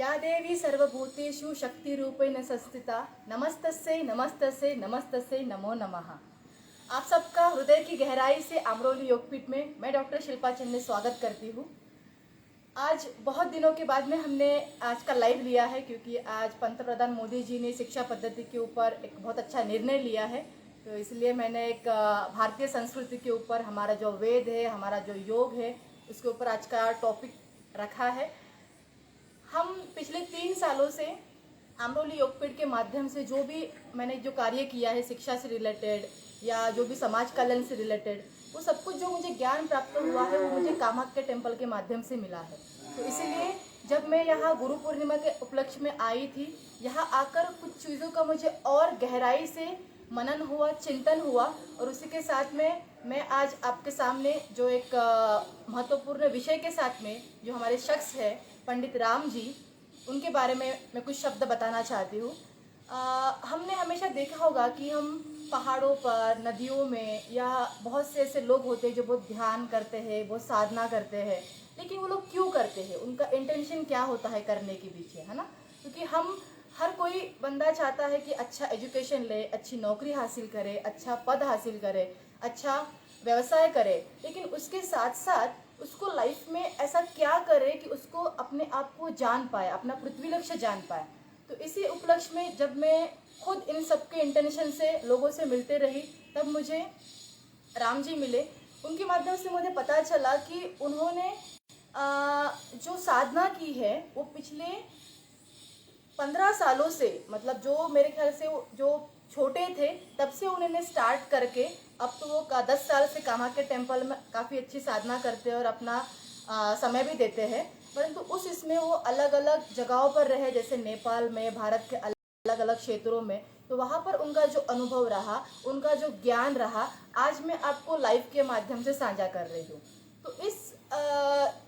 या देवी सर्वभूतेषु शक्तिरूपेण संस्थिता नमस्तस्यै नमस्तस्यै नमस्तस्यै नमो नमः। आप सबका हृदय की गहराई से अमरोली योगपीठ में मैं डॉक्टर शिल्पा चंद स्वागत करती हूँ। आज बहुत दिनों के बाद में हमने आज का लाइव लिया है क्योंकि आज पंतप्रधान मोदी जी ने शिक्षा पद्धति के ऊपर एक बहुत अच्छा निर्णय लिया है। तो इसलिए मैंने एक भारतीय संस्कृति के ऊपर हमारा जो वेद है, हमारा जो योग है, उसके ऊपर आज का टॉपिक रखा है। हम पिछले 3 सालों से अमरोली योगपीठ के माध्यम से जो भी मैंने जो कार्य किया है शिक्षा से रिलेटेड या जो भी समाज कल्याण से रिलेटेड, वो सब कुछ जो मुझे ज्ञान प्राप्त हुआ है वो मुझे कामाख्या टेम्पल के माध्यम से मिला है। तो इसीलिए जब मैं यहाँ गुरु पूर्णिमा के उपलक्ष्य में आई थी, यहाँ आकर कुछ चीज़ों का मुझे और गहराई से मनन हुआ, चिंतन हुआ और उसी के साथ में मैं आज आपके सामने जो एक महत्वपूर्ण विषय के साथ में जो हमारे शख्स है पंडित राम जी, उनके बारे में मैं कुछ शब्द बताना चाहती हूँ। हमने हमेशा देखा होगा कि हम पहाड़ों पर, नदियों में या बहुत से ऐसे लोग होते हैं जो बहुत ध्यान करते हैं, बहुत साधना करते हैं, लेकिन वो लोग क्यों करते हैं, उनका इंटेंशन क्या होता है करने के पीछे, है ना। क्योंकि हम हर कोई बंदा चाहता है कि अच्छा एजुकेशन ले, अच्छी नौकरी हासिल करे, अच्छा पद हासिल करे, अच्छा व्यवसाय करे, लेकिन उसके साथ साथ उसको लाइफ में ऐसा क्या करे कि उसको अपने आप को जान पाए, अपना पृथ्वी लक्ष्य जान पाए। तो इसी उपलक्ष्य में जब मैं खुद इन सबके इंटेंशन से लोगों से मिलते रही, तब मुझे राम जी मिले। उनके माध्यम से मुझे पता चला कि उन्होंने जो साधना की है वो पिछले 15 सालों से, मतलब जो मेरे ख्याल से जो छोटे थे तब से उन्होंने स्टार्ट करके अब तो वो 10 साल से कामाख्या टेम्पल में काफ़ी अच्छी साधना करते हैं और अपना समय भी देते हैं। परंतु उस इसमें वो अलग अलग जगहों पर रहे, जैसे नेपाल में, भारत के अलग अलग क्षेत्रों में। तो वहाँ पर उनका जो अनुभव रहा, उनका जो ज्ञान रहा, आज मैं आपको लाइव के माध्यम से साझा कर रही हूँ। तो इस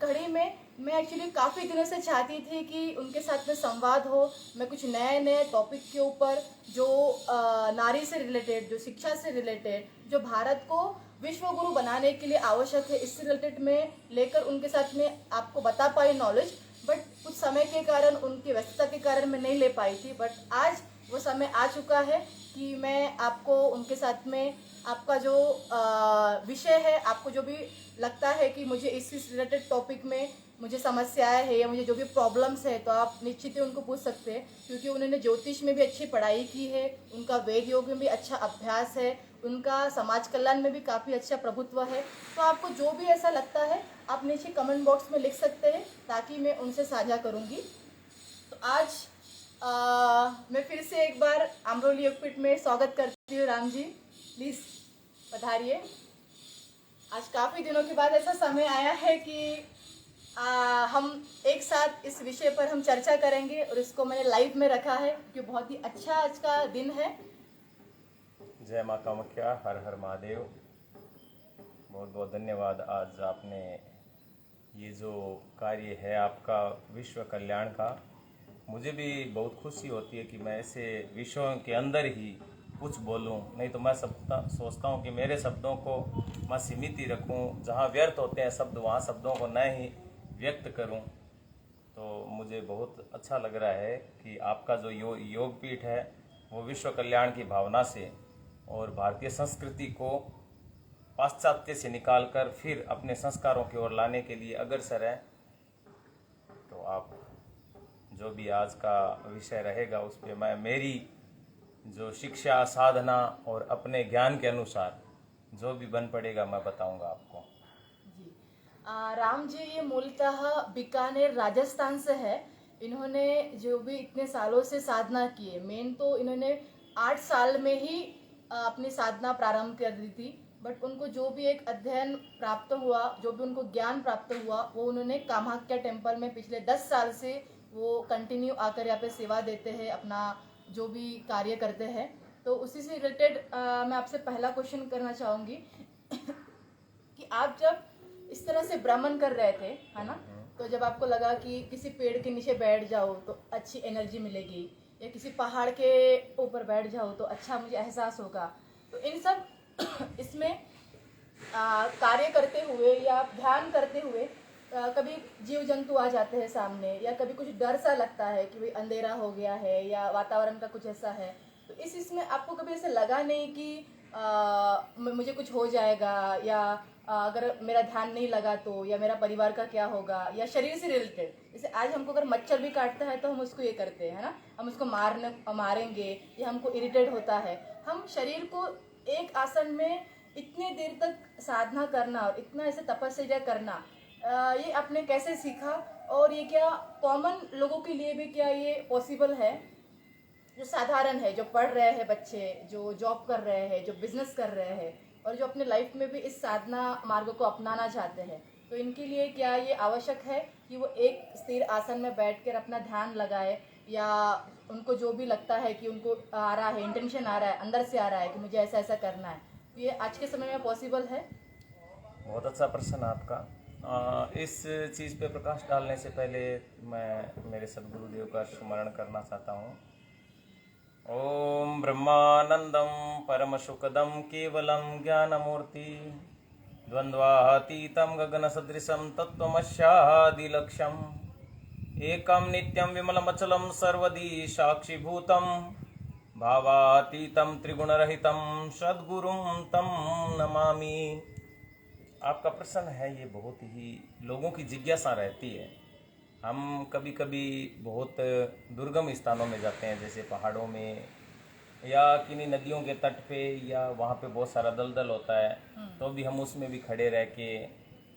कड़ी में मैं एक्चुअली काफ़ी दिनों से चाहती थी कि उनके साथ में संवाद हो, मैं कुछ नए नए टॉपिक के ऊपर जो नारी से रिलेटेड, जो शिक्षा से रिलेटेड, जो भारत को विश्व गुरु बनाने के लिए आवश्यक है, इससे रिलेटेड में लेकर उनके साथ में आपको बता पाई नॉलेज। बट कुछ समय के कारण, उनकी व्यस्तता के कारण मैं नहीं ले पाई थी। बट आज वो समय आ चुका है कि मैं आपको उनके साथ में आपका जो विषय है, आपको जो भी लगता है कि मुझे इस रिलेटेड टॉपिक में मुझे समस्याएं है या मुझे जो भी प्रॉब्लम्स है, तो आप निश्चित ही उनको पूछ सकते हैं। क्योंकि उन्होंने ज्योतिष में भी अच्छी पढ़ाई की है, उनका वेद योग में भी अच्छा अभ्यास है, उनका समाज कल्याण में भी काफ़ी अच्छा प्रभुत्व है। तो आपको जो भी ऐसा लगता है आप नीचे कमेंट बॉक्स में लिख सकते हैं ताकि मैं उनसे साझा करूँगी। तो आज मैं फिर से एक बार अमरोली योगपीठ में स्वागत करती हूँ। राम जी प्लीज़ पधारिए। आज काफ़ी दिनों के बाद ऐसा समय आया है कि हम एक साथ इस विषय पर हम चर्चा करेंगे और इसको मैंने लाइव में रखा है क्योंकि बहुत ही अच्छा आज का दिन है। जय माँ कामाख्या, हर हर महादेव। बहुत बहुत धन्यवाद। आज आपने ये जो कार्य है आपका विश्व कल्याण का, मुझे भी बहुत खुशी होती है कि मैं ऐसे विषयों के अंदर ही कुछ बोलूं। नहीं तो मैं सोचता हूं कि मेरे शब्दों को मैं सीमित ही रखूं, जहां व्यर्थ होते हैं शब्द वहां शब्दों को न ही व्यक्त करूं। तो मुझे बहुत अच्छा लग रहा है कि आपका जो योगपीठ है वो विश्व कल्याण की भावना से और भारतीय संस्कृति को पाश्चात्य से निकालकर फिर अपने संस्कारों की ओर लाने के लिए अग्रसर है। तो आप जो भी आज का विषय रहेगा उस पर मैं मेरी जो शिक्षा, साधना और अपने ज्ञान के अनुसार जो भी बन पड़ेगा मैं बताऊंगा आपको। जी राम जी ये मूलतः बीकानेर राजस्थान से है। इन्होंने जो भी इतने सालों से साधना की है, मेन तो इन्होंने 8 साल में ही अपनी साधना प्रारंभ कर दी थी। बट उनको जो भी एक अध्ययन प्राप्त हुआ, जो भी उनको ज्ञान प्राप्त हुआ, वो उन्होंने कामाख्या टेम्पल में पिछले 10 साल से वो कंटिन्यू आकर यहाँ पे सेवा देते हैं, अपना जो भी कार्य करते हैं। तो उसी से रिलेटेड मैं आपसे पहला क्वेश्चन करना चाहूँगी कि आप जब इस तरह से भ्रमण कर रहे थे, है ना, तो जब आपको लगा कि किसी पेड़ के नीचे बैठ जाओ तो अच्छी एनर्जी मिलेगी या किसी पहाड़ के ऊपर बैठ जाओ तो अच्छा मुझे एहसास होगा, तो इन सब इसमें कार्य करते हुए या ध्यान करते हुए कभी जीव जंतु आ जाते हैं सामने, या कभी कुछ डर सा लगता है कि भाई अंधेरा हो गया है या वातावरण का कुछ ऐसा है, तो इसमें आपको कभी ऐसे लगा नहीं कि मुझे कुछ हो जाएगा, या अगर मेरा ध्यान नहीं लगा तो, या मेरा परिवार का क्या होगा, या शरीर से रिलेटेड, जैसे आज हमको अगर मच्छर भी काटता है तो हम उसको ये करते हैं, है ना, हम उसको मारेंगे, या हमको इरिटेट होता है, हम शरीर को एक आसन में इतनी देर तक साधना करना और इतना ऐसे तपस्या करना, ये आपने कैसे सीखा, और ये क्या कॉमन लोगों के लिए भी क्या ये पॉसिबल है, जो साधारण है, जो पढ़ रहे हैं बच्चे, जो जॉब कर रहे हैं, जो बिजनेस कर रहे हैं, और जो अपने लाइफ में भी इस साधना मार्ग को अपनाना चाहते हैं, तो इनके लिए क्या ये आवश्यक है कि वो एक स्थिर आसन में बैठकर अपना ध्यान लगाए, या उनको जो भी लगता है कि उनको आ रहा है, इंटेंशन आ रहा है, अंदर से आ रहा है कि मुझे ऐसा ऐसा करना है, तो ये आज के समय में पॉसिबल है? बहुत अच्छा प्रश्न आपका। इस चीज़ पे प्रकाश डालने से पहले मैं मेरे सदगुरुदेव का स्मरण करना चाहता हूँ। ओम ब्रह्मानंदम परम सुखदम केवलम ज्ञानमूर्ति द्वंद्वातीतम गगन सदृशम तत्वमस्यादिलक्ष्यम एकम नित्यम विमलमचलम सर्वदी साक्षीभूतम भावातीतम त्रिगुणरहितम सद्गुरुम तम नमामि। आपका प्रश्न है ये बहुत ही लोगों की जिज्ञासा रहती है। हम कभी कभी बहुत दुर्गम स्थानों में जाते हैं, जैसे पहाड़ों में या किन्हीं नदियों के तट पे, या वहाँ पे बहुत सारा दलदल होता है, तो भी हम उसमें भी खड़े रह के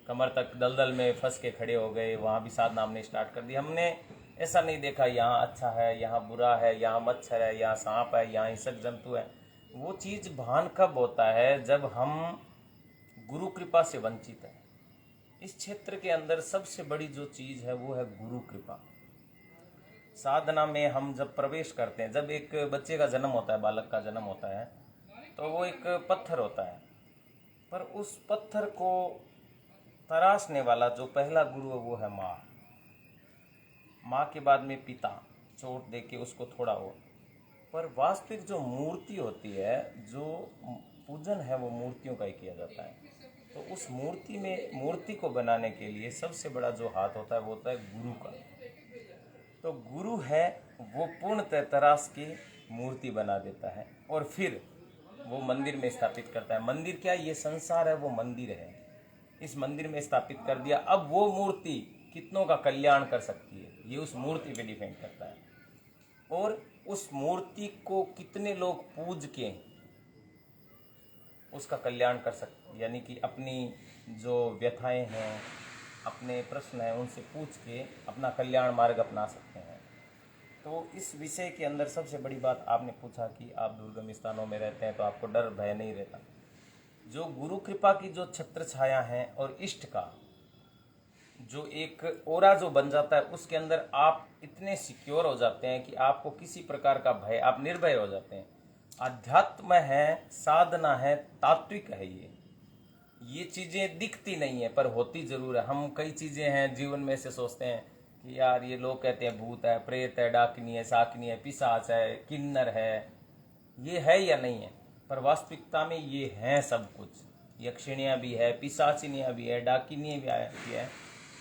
कमर तक दलदल में फंस के खड़े हो गए, वहाँ भी साधना हमने स्टार्ट कर दी। हमने ऐसा नहीं देखा यहाँ अच्छा है, यहाँ बुरा है, यहाँ मच्छर है, यहाँ सांप है, यहाँ हिंसक जंतु है। वो चीज़ भान कब होता है? जब हम गुरु कृपा से वंचित है। इस क्षेत्र के अंदर सबसे बड़ी जो चीज़ है वो है गुरु कृपा। साधना में हम जब प्रवेश करते हैं, जब एक बच्चे का जन्म होता है, बालक का जन्म होता है, तो वो एक पत्थर होता है, पर उस पत्थर को तराशने वाला जो पहला गुरु है वो है माँ। माँ के बाद में पिता चोट दे के उसको थोड़ा हो, पर वास्तविक जो मूर्ति होती है, जो पूजन है, वो मूर्तियों का ही किया जाता है। तो उस मूर्ति में, मूर्ति को बनाने के लिए सबसे बड़ा जो हाथ होता है वो होता है गुरु का। तो गुरु है वो पूर्णतः तराश की मूर्ति बना देता है और फिर वो मंदिर में स्थापित करता है। मंदिर क्या, ये संसार है, वो मंदिर है। इस मंदिर में स्थापित कर दिया। अब वो मूर्ति कितनों का कल्याण कर सकती है, ये उस मूर्ति पे डिपेंड करता है। और उस मूर्ति को कितने लोग पूज के उसका कल्याण कर सकते, यानी कि अपनी जो व्यथाएं हैं, अपने प्रश्न हैं, उनसे पूछ के अपना कल्याण मार्ग अपना सकते हैं। तो इस विषय के अंदर सबसे बड़ी बात आपने पूछा कि आप दुर्गम स्थानों में रहते हैं तो आपको डर भय नहीं रहता। जो गुरु कृपा की जो छत्र छाया है और इष्ट का जो एक ओरा जो बन जाता है, उसके अंदर आप इतने सिक्योर हो जाते हैं कि आपको किसी प्रकार का भय, आप निर्भय हो जाते हैं। अध्यात्म है, साधना है, तात्विक है। ये चीज़ें दिखती नहीं है पर होती जरूर है। हम कई चीज़ें हैं जीवन में से सोचते हैं कि यार ये लोग कहते हैं भूत है, प्रेत है, डाकिनी है, साकिनी है, पिशाच है, किन्नर है, ये है या नहीं है? पर वास्तविकता में ये हैं सब कुछ। यक्षिणियाँ भी है, पिशाचिनियाँ भी है, डाकिनियाँ भी है,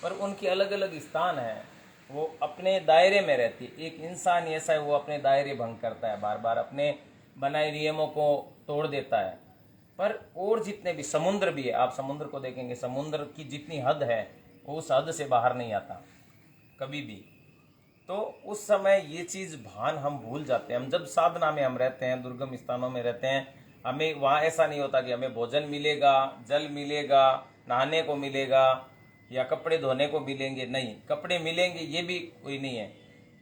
पर उनके अलग अलग स्थान हैं। वो अपने दायरे में रहती है। एक इंसान ऐसा है, वो अपने दायरे भंग करता है, बार बार अपने बनाए नियमों को तोड़ देता है। पर और जितने भी समुद्र भी है, आप समुद्र को देखेंगे, समुद्र की जितनी हद है वो उस हद से बाहर नहीं आता कभी भी। तो उस समय ये चीज़ भान हम भूल जाते हैं। हम जब साधना में हम रहते हैं, दुर्गम स्थानों में रहते हैं, हमें वहाँ ऐसा नहीं होता कि हमें भोजन मिलेगा, जल मिलेगा, नहाने को मिलेगा या कपड़े धोने को मिलेंगे। नहीं, कपड़े मिलेंगे ये भी कोई नहीं है।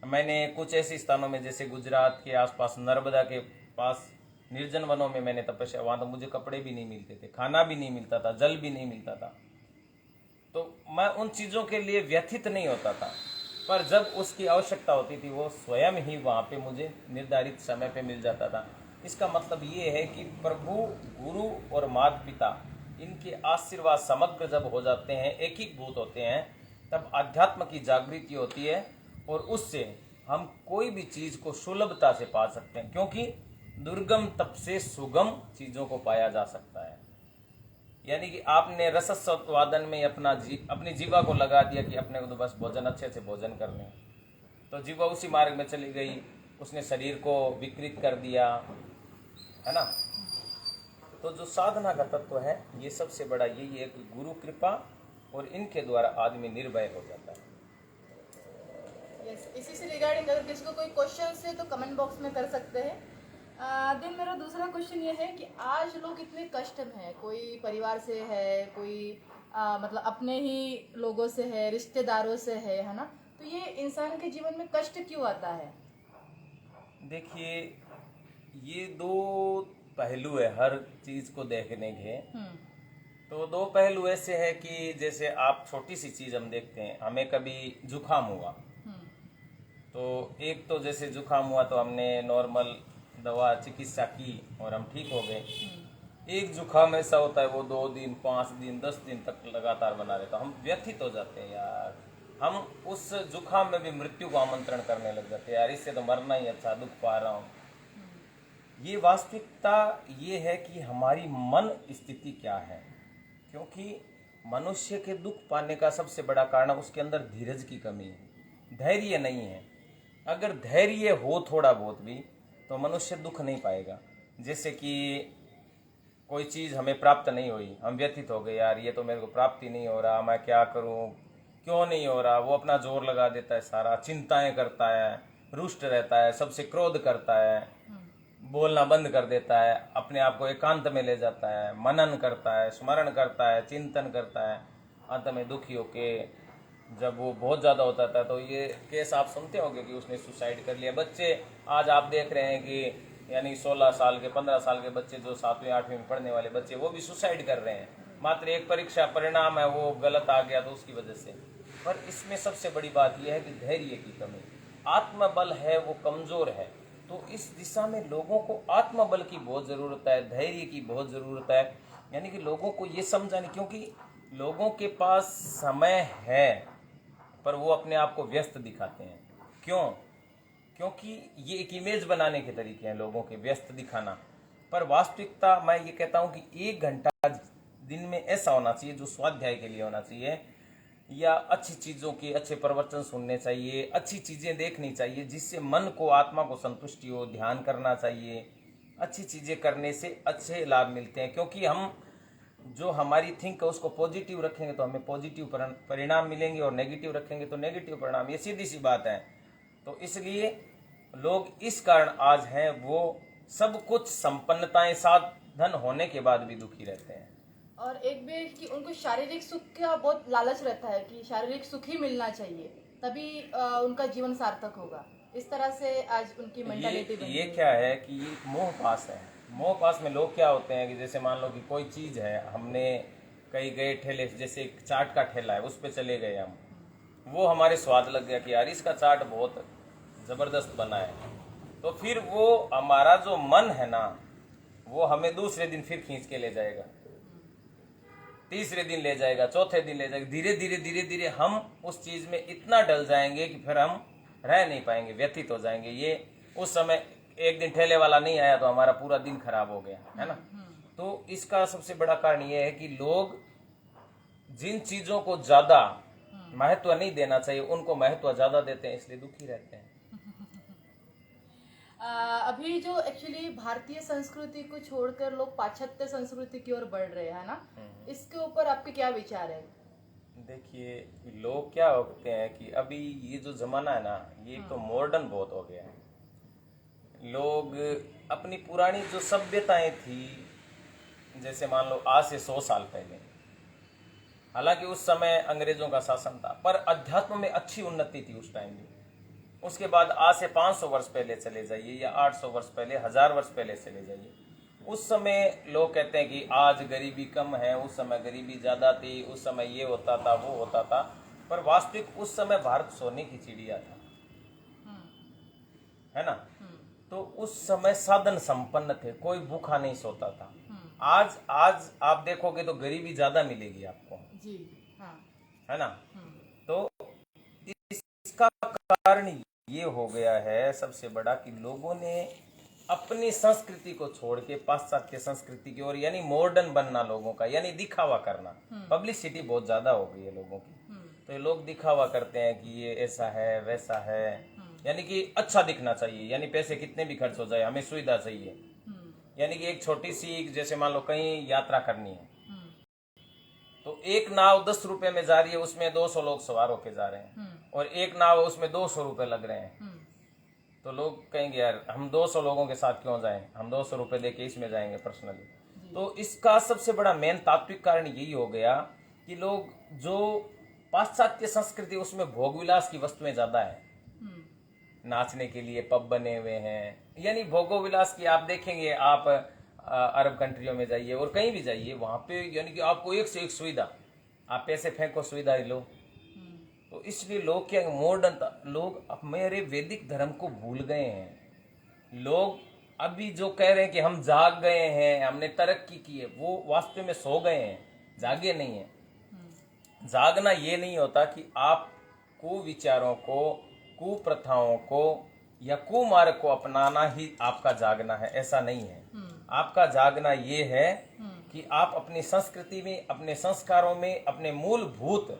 मैंने कुछ ऐसे स्थानों में, जैसे गुजरात के आसपास, नर्मदा के पास निर्जन वनों में मैंने तपस्या, वहाँ तो मुझे कपड़े भी नहीं मिलते थे, खाना भी नहीं मिलता था, जल भी नहीं मिलता था। तो मैं उन चीज़ों के लिए व्यथित नहीं होता था, पर जब उसकी आवश्यकता होती थी वो स्वयं ही वहाँ पे मुझे निर्धारित समय पे मिल जाता था। इसका मतलब ये है कि प्रभु, गुरु और माता पिता, इनके आशीर्वाद समग्र जब हो जाते हैं, एकीभूत होते हैं, तब अध्यात्म की जागृति होती है और उससे हम कोई भी चीज़ को सुलभता से पा सकते हैं, क्योंकि दुर्गम तप से सुगम चीज़ों को पाया जा सकता है। यानी कि आपने रसस्वादन में अपनी जीवा को लगा दिया कि अपने को तो बस भोजन अच्छे से भोजन करने, तो जीवा उसी मार्ग में चली गई, उसने शरीर को विकृत कर दिया, है ना। तो जो साधना का तत्व है ये सबसे बड़ा यही है कि गुरु कृपा और इनके द्वारा आदमी निर्भय हो जाता है। यस, इसी से रिगार्डिंग अगर किसी को कोई क्वेश्चन है तो कमेंट बॉक्स में कर सकते हैं। देन मेरा दूसरा क्वेश्चन ये है कि आज लोग इतने कष्ट में है, कोई परिवार से है, कोई मतलब अपने ही लोगों से है, रिश्तेदारों से है ना, तो ये इंसान के जीवन में कष्ट क्यों आता है? देखिए, ये दो पहलू है हर चीज को देखने के। तो दो पहलू ऐसे है कि जैसे आप छोटी सी चीज हम देखते हैं, हमें कभी जुकाम हुआ तो एक तो जैसे जुकाम हुआ तो हमने नॉर्मल दवा चिकित्सा की और हम ठीक हो गए। एक जुकाम ऐसा होता है वो 2 दिन 5 दिन 10 दिन तक लगातार बना रहता, हम व्यथित हो जाते हैं यार, हम उस जुकाम में भी मृत्यु को आमंत्रण करने लग जाते हैं, यार इससे तो मरना ही अच्छा, दुख पा रहा हूँ। ये वास्तविकता ये है कि हमारी मन स्थिति क्या है, क्योंकि मनुष्य के दुख पाने का सबसे बड़ा कारण उसके अंदर धीरज की कमी है, धैर्य नहीं है। अगर धैर्य हो थोड़ा बहुत भी तो मनुष्य दुख नहीं पाएगा। जैसे कि कोई चीज़ हमें प्राप्त नहीं हुई, हम व्यथित हो गए, यार ये तो मेरे को प्राप्ति नहीं हो रहा, मैं क्या करूं, क्यों नहीं हो रहा। वो अपना जोर लगा देता है, सारा चिंताएं करता है, रुष्ट रहता है, सबसे क्रोध करता है, बोलना बंद कर देता है, अपने आप को एकांत में ले जाता है, मनन करता है, स्मरण करता है, चिंतन करता है, अंत में दुखी होके जब वो बहुत ज़्यादा होता था तो ये केस आप सुनते होंगे कि उसने सुसाइड कर लिया। बच्चे आज आप देख रहे हैं कि यानी 16 साल के 15 साल के बच्चे जो 7वीं 8वीं में पढ़ने वाले बच्चे वो भी सुसाइड कर रहे हैं, मात्र एक परीक्षा परिणाम है वो गलत आ गया तो उसकी वजह से। पर इसमें सबसे बड़ी बात यह है कि धैर्य की कमी, आत्मबल है वो कमज़ोर है। तो इस दिशा में लोगों को आत्मबल की बहुत ज़रूरत है, धैर्य की बहुत ज़रूरत है। यानी कि लोगों को ये समझाने, क्योंकि लोगों के पास समय है पर वो अपने आप को व्यस्त दिखाते हैं। क्यों? क्योंकि ये एक इमेज बनाने के तरीके हैं लोगों के, व्यस्त दिखाना। पर वास्तविकता मैं ये कहता हूँ कि 1 घंटा दिन में ऐसा होना चाहिए जो स्वाध्याय के लिए होना चाहिए, या अच्छी चीज़ों के अच्छे प्रवचन सुनने चाहिए, अच्छी चीज़ें देखनी चाहिए जिससे मन को आत्मा को संतुष्टि हो, ध्यान करना चाहिए। अच्छी चीज़ें करने से अच्छे लाभ मिलते हैं, क्योंकि हम जो हमारी थिंक है उसको पॉजिटिव रखेंगे तो हमें पॉजिटिव परिणाम मिलेंगे और नेगेटिव रखेंगे तो नेगेटिव परिणाम, ये सीधी सी बात है। तो इसलिए लोग इस कारण आज हैं वो सब कुछ संपन्नताएं साधन होने के बाद भी दुखी रहते हैं। और एक भी कि उनको शारीरिक सुख का बहुत लालच रहता है कि शारीरिक सुख ही मिलना चाहिए तभी उनका जीवन सार्थक होगा। इस तरह से आज उनकी मेंटालिटी बनी ये है। क्या है कि ये मोह पास है। मोह पास में लोग क्या होते हैं कि जैसे मान लो कि कोई चीज़ है, हमने कहीं गए ठेले, जैसे एक चाट का ठेला है उस पर चले गए हम, वो हमारे स्वाद लग गया कि यार इसका चाट बहुत ज़बरदस्त बना है, तो फिर वो हमारा जो मन है ना वो हमें दूसरे दिन फिर खींच के ले जाएगा, तीसरे दिन ले जाएगा, चौथे दिन ले जाएगा। धीरे धीरे हम उस चीज़ में इतना डल जाएंगे कि फिर हम रह नहीं पाएंगे, व्यथित हो जाएंगे। ये उस समय एक दिन ठेले वाला नहीं आया तो हमारा पूरा दिन खराब हो गया, है ना। तो इसका सबसे बड़ा कारण ये है कि लोग जिन चीज़ों को ज़्यादा महत्व नहीं देना चाहिए उनको महत्व ज़्यादा देते हैं, इसलिए दुखी रहते हैं। अभी जो एक्चुअली भारतीय संस्कृति को छोड़कर लोग पाश्चात्य संस्कृति की ओर बढ़ रहे हैं ना, इसके ऊपर आपके क्या विचार है? देखिए, लोग क्या होते हैं कि अभी ये जो जमाना है ना ये तो मॉडर्न बहुत हो गया है। लोग अपनी पुरानी जो सभ्यताएं थी, जैसे मान लो आज से 100 साल पहले, हालांकि उस समय अंग्रेजों का शासन था पर अध्यात्म में अच्छी उन्नति थी उस टाइम भी। उसके बाद आज से 500 वर्ष पहले चले जाइए या 800 वर्ष पहले, 1000 वर्ष पहले चले जाइए, उस समय लोग कहते हैं कि आज गरीबी कम है, उस समय गरीबी ज़्यादा थी, उस समय ये होता था वो होता था। पर वास्तविक उस समय भारत सोने की चिड़िया था, है ना। तो उस समय साधन संपन्न थे, कोई भूखा नहीं सोता था। आज आप देखोगे तो गरीबी ज़्यादा मिलेगी आपको जी, हाँ। है ना। तो इसका कारण ये हो गया है सबसे बड़ा कि लोगों ने अपनी संस्कृति को छोड़ के पाश्चात्य संस्कृति की ओर, यानी मॉडर्न बनना लोगों का, यानी दिखावा करना। पब्लिसिटी बहुत ज्यादा हो गई है लोगों की, तो ये लोग दिखावा करते हैं कि ये ऐसा है वैसा है, यानी कि अच्छा दिखना चाहिए, यानी पैसे कितने भी खर्च हो जाए हमें सुविधा चाहिए। यानी कि एक छोटी सी, जैसे मान लो कहीं यात्रा करनी है, तो एक नाव 10 रुपए में जा रही है, उसमें 200 लोग सवार होके जा रहे हैं, और एक नाव है उसमें 200 रुपए लग रहे हैं, तो लोग कहेंगे यार हम 200 लोगों के साथ क्यों जाएं, हम 200 रुपए देके इसमें जाएंगे पर्सनली। तो इसका सबसे बड़ा मेन तात्विक कारण यही हो गया कि लोग जो पाश्चात्य संस्कृति, उसमें भोग विलास की वस्तुएं ज्यादा है, नाचने के लिए पब बने हुए हैं, यानी भोगो विलास की आप देखेंगे, आप अरब कंट्रियों में जाइए और कहीं भी जाइए, वहां पे यानी कि आपको एक से एक सुविधा, आप पैसे फेंको सुविधा ही लो। तो इसलिए लोग क्या, मॉडर्न लोग अब मेरे वैदिक धर्म को भूल गए हैं। लोग अभी जो कह रहे हैं कि हम जाग गए हैं, हमने तरक्की की है, वो वास्तव में सो गए हैं, जागे नहीं है। जागना ये नहीं होता कि आप कुविचारों को, कुप्रथाओं को या कुमार्ग को अपनाना ही आपका जागना है, ऐसा नहीं है। आपका जागना ये है कि आप अपनी संस्कृति में, अपने संस्कारों में, अपने मूलभूत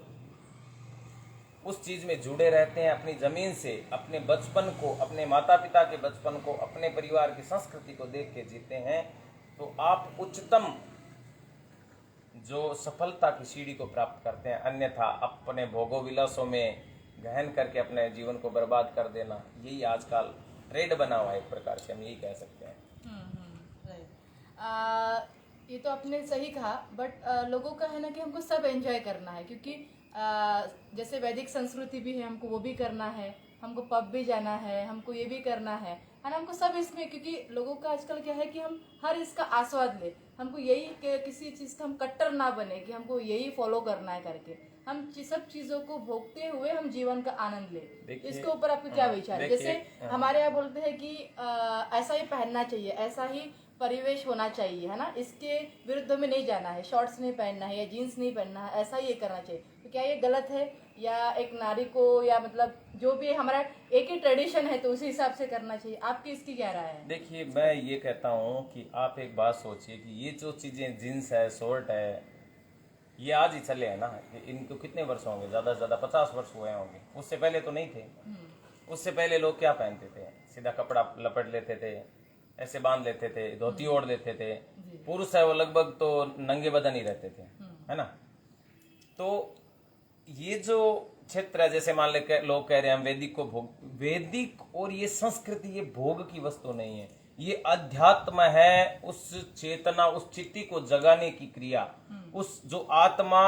उस चीज में जुड़े रहते हैं, अपनी जमीन से, अपने बचपन को, अपने माता पिता के बचपन को, अपने परिवार की संस्कृति को देख के जीते हैं, तो आप उच्चतम जो सफलता की सीढ़ी को प्राप्त करते हैं। अन्यथा अपने भोगो विलासों में गहन करके अपने जीवन को बर्बाद कर देना, यही आजकल ट्रेड बना हुआ है, एक प्रकार से हम यही कह सकते हैं। राइट। ये तो आपने सही कहा, बट लोगों का है ना कि हमको सब एंजॉय करना है, क्योंकि जैसे वैदिक संस्कृति भी है, हमको वो भी करना है, हमको पब भी जाना है, हमको ये भी करना है ना, हमको सब इसमें, क्योंकि लोगों का आजकल क्या है कि हम हर इसका आस्वाद ले, हमको यही किसी चीज़ का हम कट्टर ना बने कि हमको यही फॉलो करना है करके, हम सब चीज़ों को भोगते हुए हम जीवन का आनंद ले। इसके ऊपर आपको क्या विचार है? जैसे हमारे यहाँ बोलते हैं कि ऐसा ही पहनना चाहिए, ऐसा ही परिवेश होना चाहिए, है ना, इसके विरुद्ध में नहीं जाना है, शॉर्ट्स नहीं पहनना है या जीन्स नहीं पहनना है, ऐसा ही ये करना चाहिए। तो क्या ये गलत है, या एक नारी को, या मतलब जो भी हमारा एक ही ट्रेडिशन है तो उसी हिसाब से करना चाहिए? आपकी इसकी क्या राय है? देखिए, मैं ये कहता हूँ कि आप एक बात सोचिए कि ये जो चीजें जींस है, शॉर्ट है, ये आज ही चले हैं ना, इनको कितने वर्ष होंगे, ज्यादा से ज्यादा 50 वर्ष हुए होंगे, उससे पहले तो नहीं थे। उससे पहले लोग क्या पहनते थे? सीधा कपड़ा लपेट लेते थे, ऐसे बांध लेते थे, धोती ओढ़ लेते थे। पुरुष है वो लगभग तो नंगे बदन ही रहते थे, है ना। तो ये जो क्षेत्र है, जैसे मान ले लोग कह रहे हैं हम वैदिक को भोग, वैदिक और ये संस्कृति ये भोग की वस्तु नहीं है, ये अध्यात्म है, उस चेतना, उस चित्ती को जगाने की क्रिया, उस जो आत्मा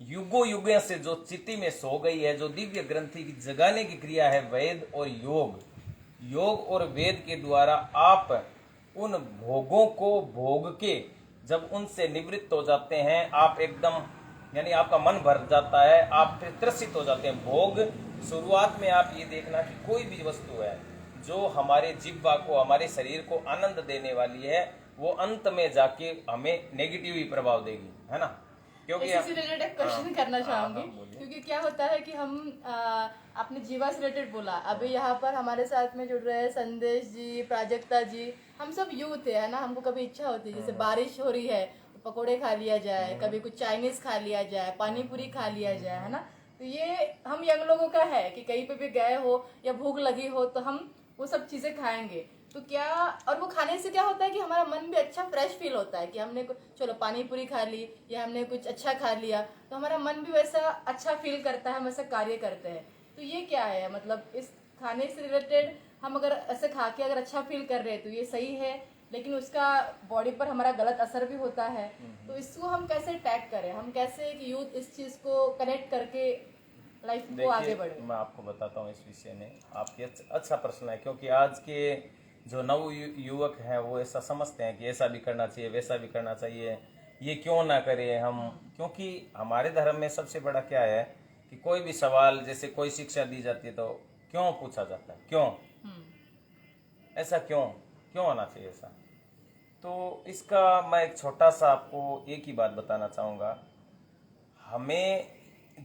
युगों युगों से जो चित्ती में सो गई है, जो दिव्य ग्रंथि की जगाने की क्रिया है वेद और योग। योग और वेद के द्वारा आप उन भोगों को भोग के जब उनसे निवृत्त हो जाते हैं, आप एकदम, यानी आपका मन भर जाता है, आप फिर त्रसित हो जाते हैं। भोग शुरुआत में आप ये देखना कि कोई भी वस्तु है जो हमारे जिह्वा को, हमारे शरीर को आनंद देने वाली है, वो अंत में जाके हमें नेगेटिव ही प्रभाव देगी, है ना। क्योंकि इसी से रिलेटेड क्वेश्चन करना चाहूंगी, क्योंकि क्या होता है कि हम अपने जीवा से रिलेटेड बोला, अभी यहाँ पर हमारे साथ में जुड़ रहे हैं संदेश जी, प्राजक्ता जी, हम सब यूथ है ना, हमको कभी इच्छा होती है, जैसे बारिश हो रही है तो पकोड़े खा लिया जाए, कभी कुछ चाइनीज खा लिया जाए, पानी पूरी खा लिया जाए, है ना। तो ये हम यंग लोगों का है कि कहीं पे भी गए हो या भूख लगी हो तो हम वो सब चीजें खाएंगे। तो क्या, और वो खाने से क्या होता है कि हमारा मन भी अच्छा फ्रेश फील होता है कि हमने चलो पानी पूरी खा ली या हमने कुछ अच्छा खा लिया, तो हमारा मन भी वैसा अच्छा फील करता है, हम ऐसा कार्य करते हैं। तो ये क्या है, मतलब इस खाने से रिलेटेड हम अगर ऐसे खा के अगर अच्छा फील कर रहे हैं तो ये सही है, लेकिन उसका बॉडी पर हमारा गलत असर भी होता है। तो इसको हम कैसे टैग करें, हम कैसे एक यूथ इस चीज को कनेक्ट करके लाइफ को आगे बढ़े? मैं आपको बताता हूँ इस विषय में, आपकी अच्छा प्रश्न है, क्योंकि आज के जो नव युवक हैं वो ऐसा समझते हैं कि ऐसा भी करना चाहिए, वैसा भी करना चाहिए, ये क्यों ना करें हम। क्योंकि हमारे धर्म में सबसे बड़ा क्या है कि कोई भी सवाल, जैसे कोई शिक्षा दी जाती है तो क्यों पूछा जाता है, क्यों, ऐसा क्यों होना चाहिए ऐसा। तो इसका मैं एक छोटा सा आपको एक ही बात बताना चाहूँगा, हमें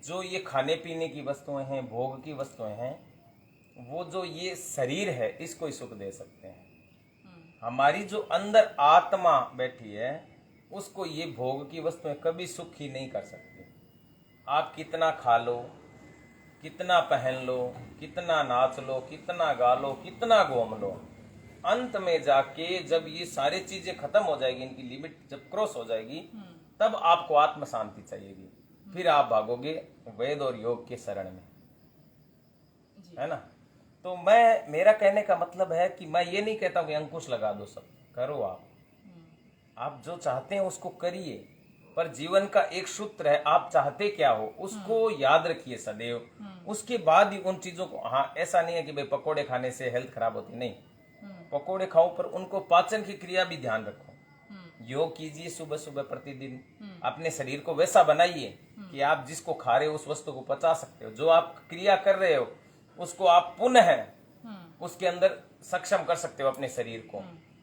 जो ये खाने पीने की वस्तुएं हैं, भोग की वस्तुएं हैं, वो जो ये शरीर है इसको ही सुख दे सकते हैं, हमारी जो अंदर आत्मा बैठी है उसको ये भोग की वस्तुएं कभी सुखी नहीं कर सकती। आप कितना खा लो, कितना पहन लो, कितना नाच लो, कितना गा लो, कितना घूम लो, अंत में जाके जब ये सारी चीजें खत्म हो जाएगी, इनकी लिमिट जब क्रॉस हो जाएगी, तब आपको आत्म शांति चाहिएगी। फिर आप भागोगे वेद और योग के शरण में, है ना। तो मेरा कहने का मतलब है कि मैं ये नहीं कहता हूं कि अंकुश लगा दो, सब करो, आप जो चाहते हैं उसको करिए, पर जीवन का एक सूत्र है, आप चाहते क्या हो उसको याद रखिए सदैव। उसके बाद ही उन चीजों को, हाँ ऐसा नहीं है कि भाई पकोड़े खाने से हेल्थ खराब होती, नहीं, पकोड़े खाओ पर उनको पाचन की क्रिया भी ध्यान रखो। योग कीजिए सुबह सुबह प्रतिदिन, अपने शरीर को वैसा बनाइए कि आप जिसको खा रहे हो उस वस्तु को पचा सकते हो, जो आप क्रिया कर रहे हो उसको आप पुनः उसके अंदर सक्षम कर सकते हो अपने शरीर को।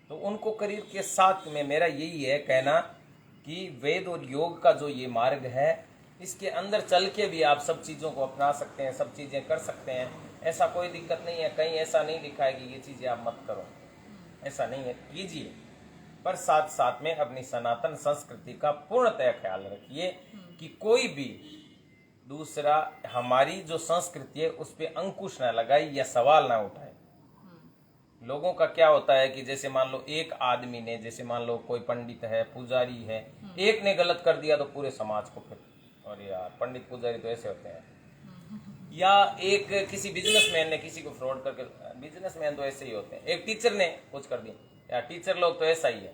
तो उनको करियर के साथ में मेरा यही है कहना कि वेद और योग का जो ये मार्ग है, इसके अंदर चल के भी आप सब चीजों को अपना सकते हैं, सब चीजें कर सकते हैं, ऐसा कोई दिक्कत नहीं है। कहीं ऐसा नहीं लिखा है कि ये चीजें आप मत करो, ऐसा नहीं है, कीजिए, पर साथ साथ में अपनी सनातन संस्कृति का पूर्णतः ख्याल रखिए कि कोई भी दूसरा हमारी जो संस्कृति है उस पे अंकुश न लगाए या सवाल ना उठाए। लोगों का क्या होता है कि जैसे मान लो एक आदमी ने, जैसे मान लो कोई पंडित है, पुजारी है, एक ने गलत कर दिया तो पूरे समाज को फिर, और यार पंडित पुजारी तो ऐसे होते हैं, या एक किसी बिजनेसमैन ने किसी को फ्रॉड करके, बिजनेसमैन तो ऐसे ही होते हैं, एक टीचर ने कुछ कर दिया, या टीचर लोग तो ऐसा ही है।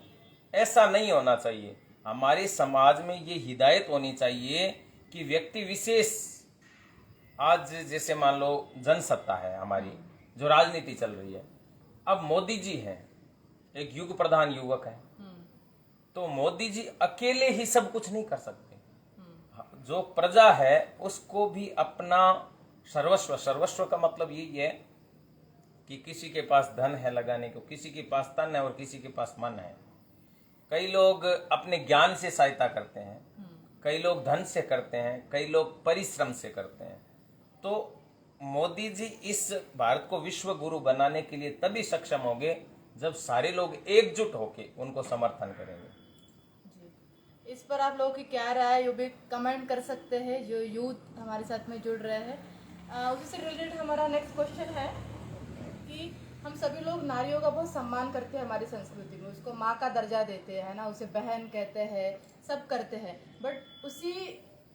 ऐसा नहीं होना चाहिए। हमारे समाज में ये हिदायत होनी चाहिए कि व्यक्ति विशेष, आज जैसे मान लो जनसत्ता है हमारी, जो राजनीति चल रही है, अब मोदी जी हैं, एक युग प्रधान युवक है, तो मोदी जी अकेले ही सब कुछ नहीं कर सकते। जो प्रजा है उसको भी अपना सर्वस्व, सर्वस्व का मतलब यही है कि किसी के पास धन है लगाने को, किसी के पास तन है और किसी के पास मन है। कई लोग अपने ज्ञान से सहायता करते हैं, कई लोग धन से करते हैं, कई लोग परिश्रम से करते हैं। तो मोदी जी इस भारत को विश्व गुरु बनाने के लिए तभी सक्षम होंगे जब सारे लोग एकजुट होकर उनको समर्थन करेंगे। जी, इस पर आप लोगों की क्या राय है, ये भी कमेंट कर सकते हैं जो यूथ हमारे साथ में जुड़ रहे हैं। उसी से रिलेटेड हमारा नेक्स्ट क्वेश्चन है कि हम सभी लोग नारियों का बहुत सम्मान करते हैं हमारी संस्कृति में, उसको माँ का दर्जा देते हैं ना, उसे बहन कहते हैं, सब करते हैं, बट उसी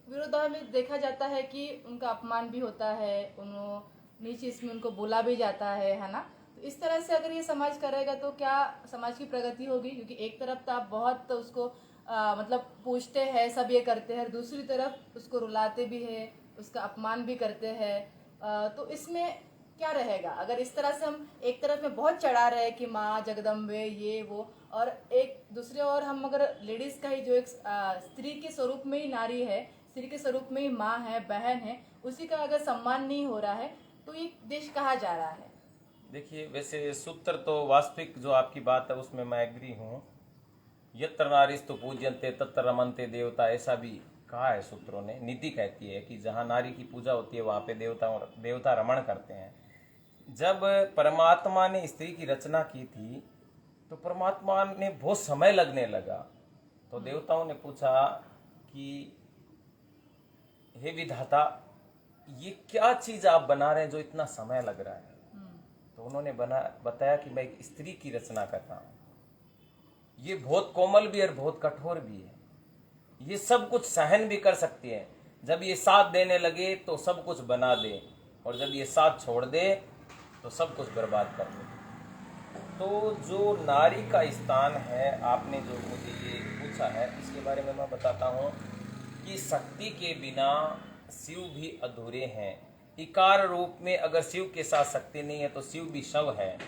विरोधा में देखा जाता है कि उनका अपमान भी होता है, उन्होंने नीचे इसमें उनको बोला भी जाता है ना। तो इस तरह से अगर ये समाज करेगा तो क्या समाज की प्रगति होगी? क्योंकि एक तरफ तो आप बहुत उसको मतलब पूछते हैं, सब ये करते हैं, दूसरी तरफ उसको रुलाते भी है, उसका अपमान भी करते हैं। तो इसमें क्या रहेगा अगर इस तरह से हम एक तरफ में बहुत चढ़ा रहे कि माँ जगदम्बे ये वो, और एक दूसरे और हम अगर लेडीज का ही जो एक स्त्री के स्वरूप में ही नारी है, स्त्री के स्वरूप में ही माँ है, बहन है, उसी का अगर सम्मान नहीं हो रहा है तो ये देश कहाँ जा रहा है? देखिए, वैसे सूत्र तो वास्तविक जो आपकी बात है उसमें मैं एग्री हूँ। यत्र नारीस्तु पूज्यन्ते तत्र रमन्ते देवता, ऐसा भी कहा है सूत्रों ने। नीति कहती है कि जहाँ नारी की पूजा होती है वहाँ पे देवता रमण करते हैं। जब परमात्मा ने स्त्री की रचना की थी तो परमात्मा ने बहुत समय लगने लगा, तो देवताओं ने पूछा कि हे विधाता, ये क्या चीज आप बना रहे हैं जो इतना समय लग रहा है? तो उन्होंने बताया कि मैं एक स्त्री की रचना कर रहा हूं, ये बहुत कोमल भी और बहुत कठोर भी है, ये सब कुछ सहन भी कर सकती है। जब ये साथ देने लगे तो सब कुछ बना दे, और जब ये साथ छोड़ दे तो सब कुछ बर्बाद कर दे। तो जो नारी का स्थान है, आपने जो मुझे ये पूछा है, इसके बारे में मैं बताता हूँ कि शक्ति के बिना शिव भी अधूरे हैं। इकार रूप में अगर शिव के साथ शक्ति नहीं है तो शिव भी शव है।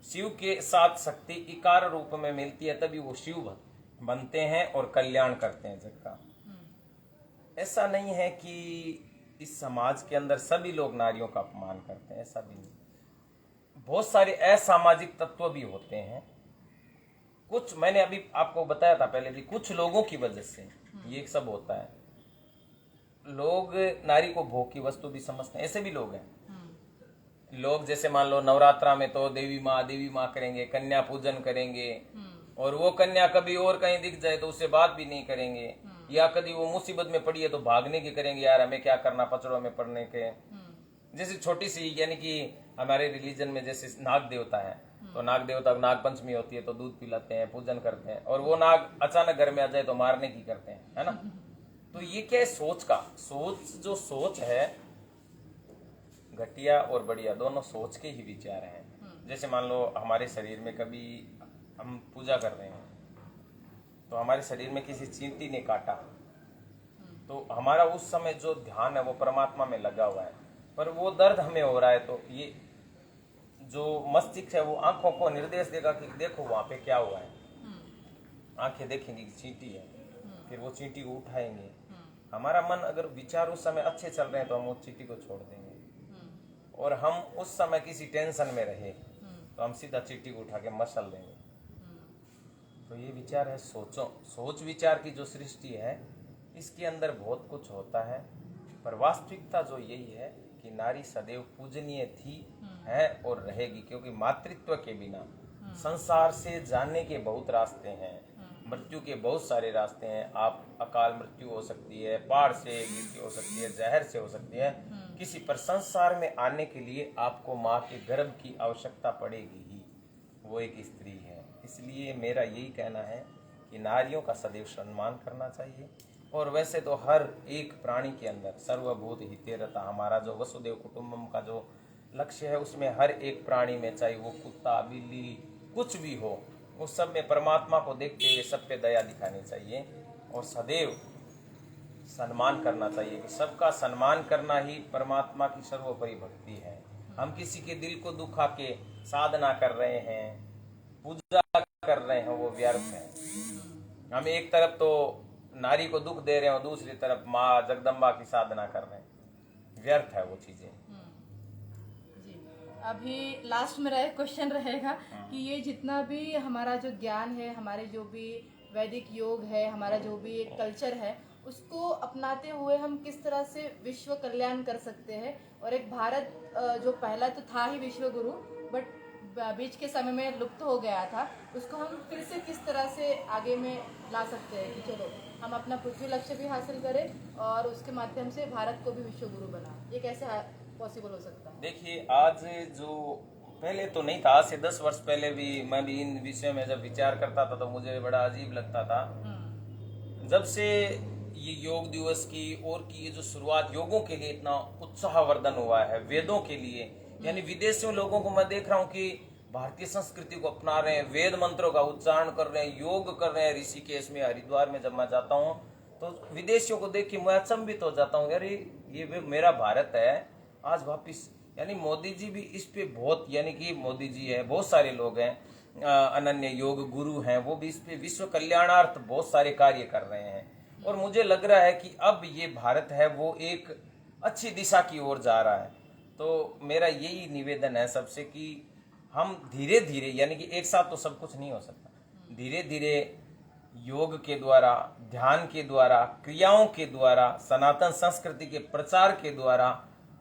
शिव के साथ शक्ति इकार रूप में मिलती है तभी वो शिव बनते हैं और कल्याण करते हैं जग का। ऐसा नहीं है कि इस समाज के अंदर सभी लोग नारियों का अपमान करते हैं, ऐसा भी नहीं। बहुत सारे असामाजिक तत्व भी होते हैं। कुछ मैंने अभी आपको बताया था पहले भी, कुछ लोगों की वजह से ये सब होता है। लोग नारी को भोग की वस्तु भी समझते हैं, ऐसे भी लोग हैं। लोग जैसे मान लो नवरात्रा में तो देवी माँ करेंगे, कन्या पूजन करेंगे, और वो कन्या कभी और कहीं दिख जाए तो उससे बात भी नहीं करेंगे, या कभी वो मुसीबत में पड़ी है तो भागने की करेंगे, यार हमें क्या करना पचड़ों में पड़ने के। जैसे छोटी सी यानी कि हमारे रिलीजन में जैसे नाग देवता है, तो नाग देवता को नाग पंचमी होती है तो दूध पिलाते हैं, पूजन करते हैं, और वो नाग अचानक घर में आ जाए तो मारने की करते हैं, है ना। तो ये क्या है, सोच का, जो सोच है घटिया और बढ़िया दोनों सोच के ही विचार हैं। जैसे मान लो हमारे शरीर में कभी हम पूजा कर रहे हैं तो हमारे शरीर में किसी चींटी ने काटा, तो हमारा उस समय जो ध्यान है वो परमात्मा में लगा हुआ है, पर वो दर्द हमें हो रहा है, तो ये जो मस्तिष्क है वो आंखों को निर्देश देगा कि देखो वहां पे क्या हुआ है। आंखें देखेंगी कि चींटी है, फिर वो चींटी को उठाएंगे। हमारा मन अगर विचार उस समय अच्छे चल रहे हैं तो हम उस चींटी को छोड़ देंगे, और हम उस समय किसी टेंशन में रहे तो हम सीधा चींटी को उठा के मसल देंगे। तो ये विचार है सोच विचार की जो सृष्टि है, इसके अंदर बहुत कुछ होता है, पर वास्तविकता जो यही है कि नारी सदैव पूजनीय थी, है और रहेगी, क्योंकि मातृत्व के बिना संसार से जाने के बहुत रास्ते हैं, मृत्यु के बहुत सारे रास्ते हैं। आप अकाल मृत्यु हो सकती है, बाढ़ से मृत्यु हो सकती है, जहर से हो सकती है, किसी पर संसार में आने के लिए आपको माँ के गर्भ की आवश्यकता पड़ेगी ही, वो एक स्त्री है। इसलिए मेरा यही कहना है कि नारियों का सदैव सम्मान करना चाहिए। और वैसे तो हर एक प्राणी के अंदर सर्वभूत हिते रता, हमारा जो वसुदेव कुटुंबम का जो लक्ष्य है उसमें हर एक प्राणी में, चाहे वो कुत्ता बिल्ली कुछ भी हो, उस सब में परमात्मा को देखते हुए सब पे दया दिखानी चाहिए और सदैव सम्मान करना चाहिए कि सबका सम्मान करना ही परमात्मा की सर्वोपरि भक्ति है। हम किसी के दिल को दुखा के साधना कर रहे हैं, पूजा कर रहे हैं, वो व्यर्थ है। हम एक तरफ तो नारी को दुख दे रहे हैं और दूसरी तरफ माँ जगदम्बा की साधना कर रहे हैं, व्यर्थ है वो चीजें। जी, अभी लास्ट में क्वेश्चन रहेगा कि ये जितना भी हमारा जो ज्ञान है, हमारे जो भी वैदिक योग है, हमारा जो भी एक कल्चर है, उसको अपनाते हुए हम किस तरह से विश्व कल्याण कर सकते हैं। और एक भारत जो पहला तो था ही विश्व गुरु, बट बीच के समय में लुप्त हो गया था, उसको हम फिर से किस तरह से आगे में ला सकते हैं कि चलो हम अपना पृथ्वी लक्ष्य भी हासिल करें और उसके माध्यम से भारत को भी विश्व गुरु बनाएं। ये कैसे पॉसिबल हो सकता है? देखिए, आज जो पहले तो नहीं था, आज से 10 वर्ष पहले भी मैं भी इन विषयों में जब विचार करता था तो मुझे बड़ा अजीब लगता था। जब से ये योग दिवस की और की ये जो शुरुआत योगों के लिए इतना उत्साहवर्धन हुआ है, वेदों के लिए, यानी विदेशियों लोगों को मैं देख रहा हूँ कि भारतीय संस्कृति को अपना रहे हैं, वेद मंत्रों का उच्चारण कर रहे हैं, योग कर रहे हैं। ऋषिकेश में, हरिद्वार में जब मैं जाता हूँ तो विदेशियों को देख के मैं अचंभित हो जाता हूँ, यार ये मेरा भारत है आज वापिस। यानी मोदी जी भी इस पे बहुत, यानी कि मोदी जी है, बहुत सारे लोग हैं, अनन्य योग गुरु हैं, वो भी इस पे विश्व कल्याणार्थ बहुत सारे कार्य कर रहे हैं। और मुझे लग रहा है कि अब ये भारत है वो एक अच्छी दिशा की ओर जा रहा है। तो मेरा यही निवेदन है सबसे कि हम धीरे धीरे, यानी कि एक साथ तो सब कुछ नहीं हो सकता, धीरे धीरे योग के द्वारा, ध्यान के द्वारा, क्रियाओं के द्वारा, सनातन संस्कृति के प्रचार के द्वारा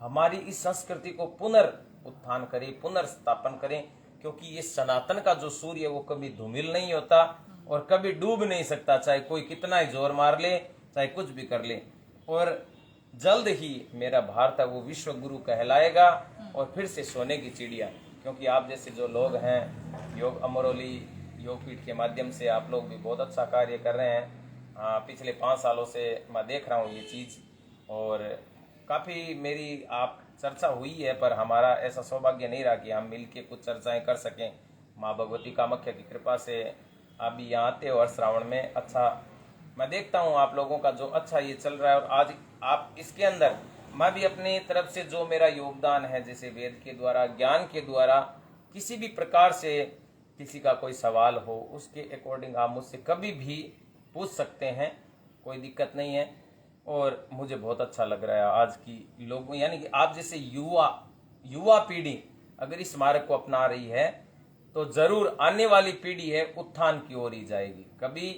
हमारी इस संस्कृति को पुनर्उत्थान करें, पुनर्स्थापन करें। क्योंकि ये सनातन का जो सूर्य है वो कभी धूमिल नहीं होता और कभी डूब नहीं सकता, चाहे कोई कितना ही जोर मार ले, चाहे कुछ भी कर ले। और जल्द ही मेरा भारत है वो विश्व गुरु कहलाएगा और फिर से सोने की चिड़िया। क्योंकि आप जैसे जो लोग हैं, योग अमरोली योगपीठ के माध्यम से आप लोग भी बहुत अच्छा कार्य कर रहे हैं। पिछले 5 सालों से मैं देख रहा हूँ ये चीज़, और काफ़ी मेरी आप चर्चा हुई है, पर हमारा ऐसा सौभाग्य नहीं रहा कि हम मिलके कुछ चर्चाएं कर सकें। माँ भगवती कामाख्या की कृपा से आप भी यहाँ आते हो और श्रावण में अच्छा मैं देखता हूँ आप लोगों का जो अच्छा ये चल रहा है। और आज आप इसके अंदर मैं भी अपनी तरफ से जो मेरा योगदान है, जैसे वेद के द्वारा, ज्ञान के द्वारा, किसी भी प्रकार से किसी का कोई सवाल हो उसके अकॉर्डिंग आप मुझसे कभी भी पूछ सकते हैं, कोई दिक्कत नहीं है। और मुझे बहुत अच्छा लग रहा है आज की लोगों, यानी कि आप जैसे युवा पीढ़ी अगर इस मार्ग को अपना रही है तो जरूर आने वाली पीढ़ी है उत्थान की ओर ही जाएगी, कभी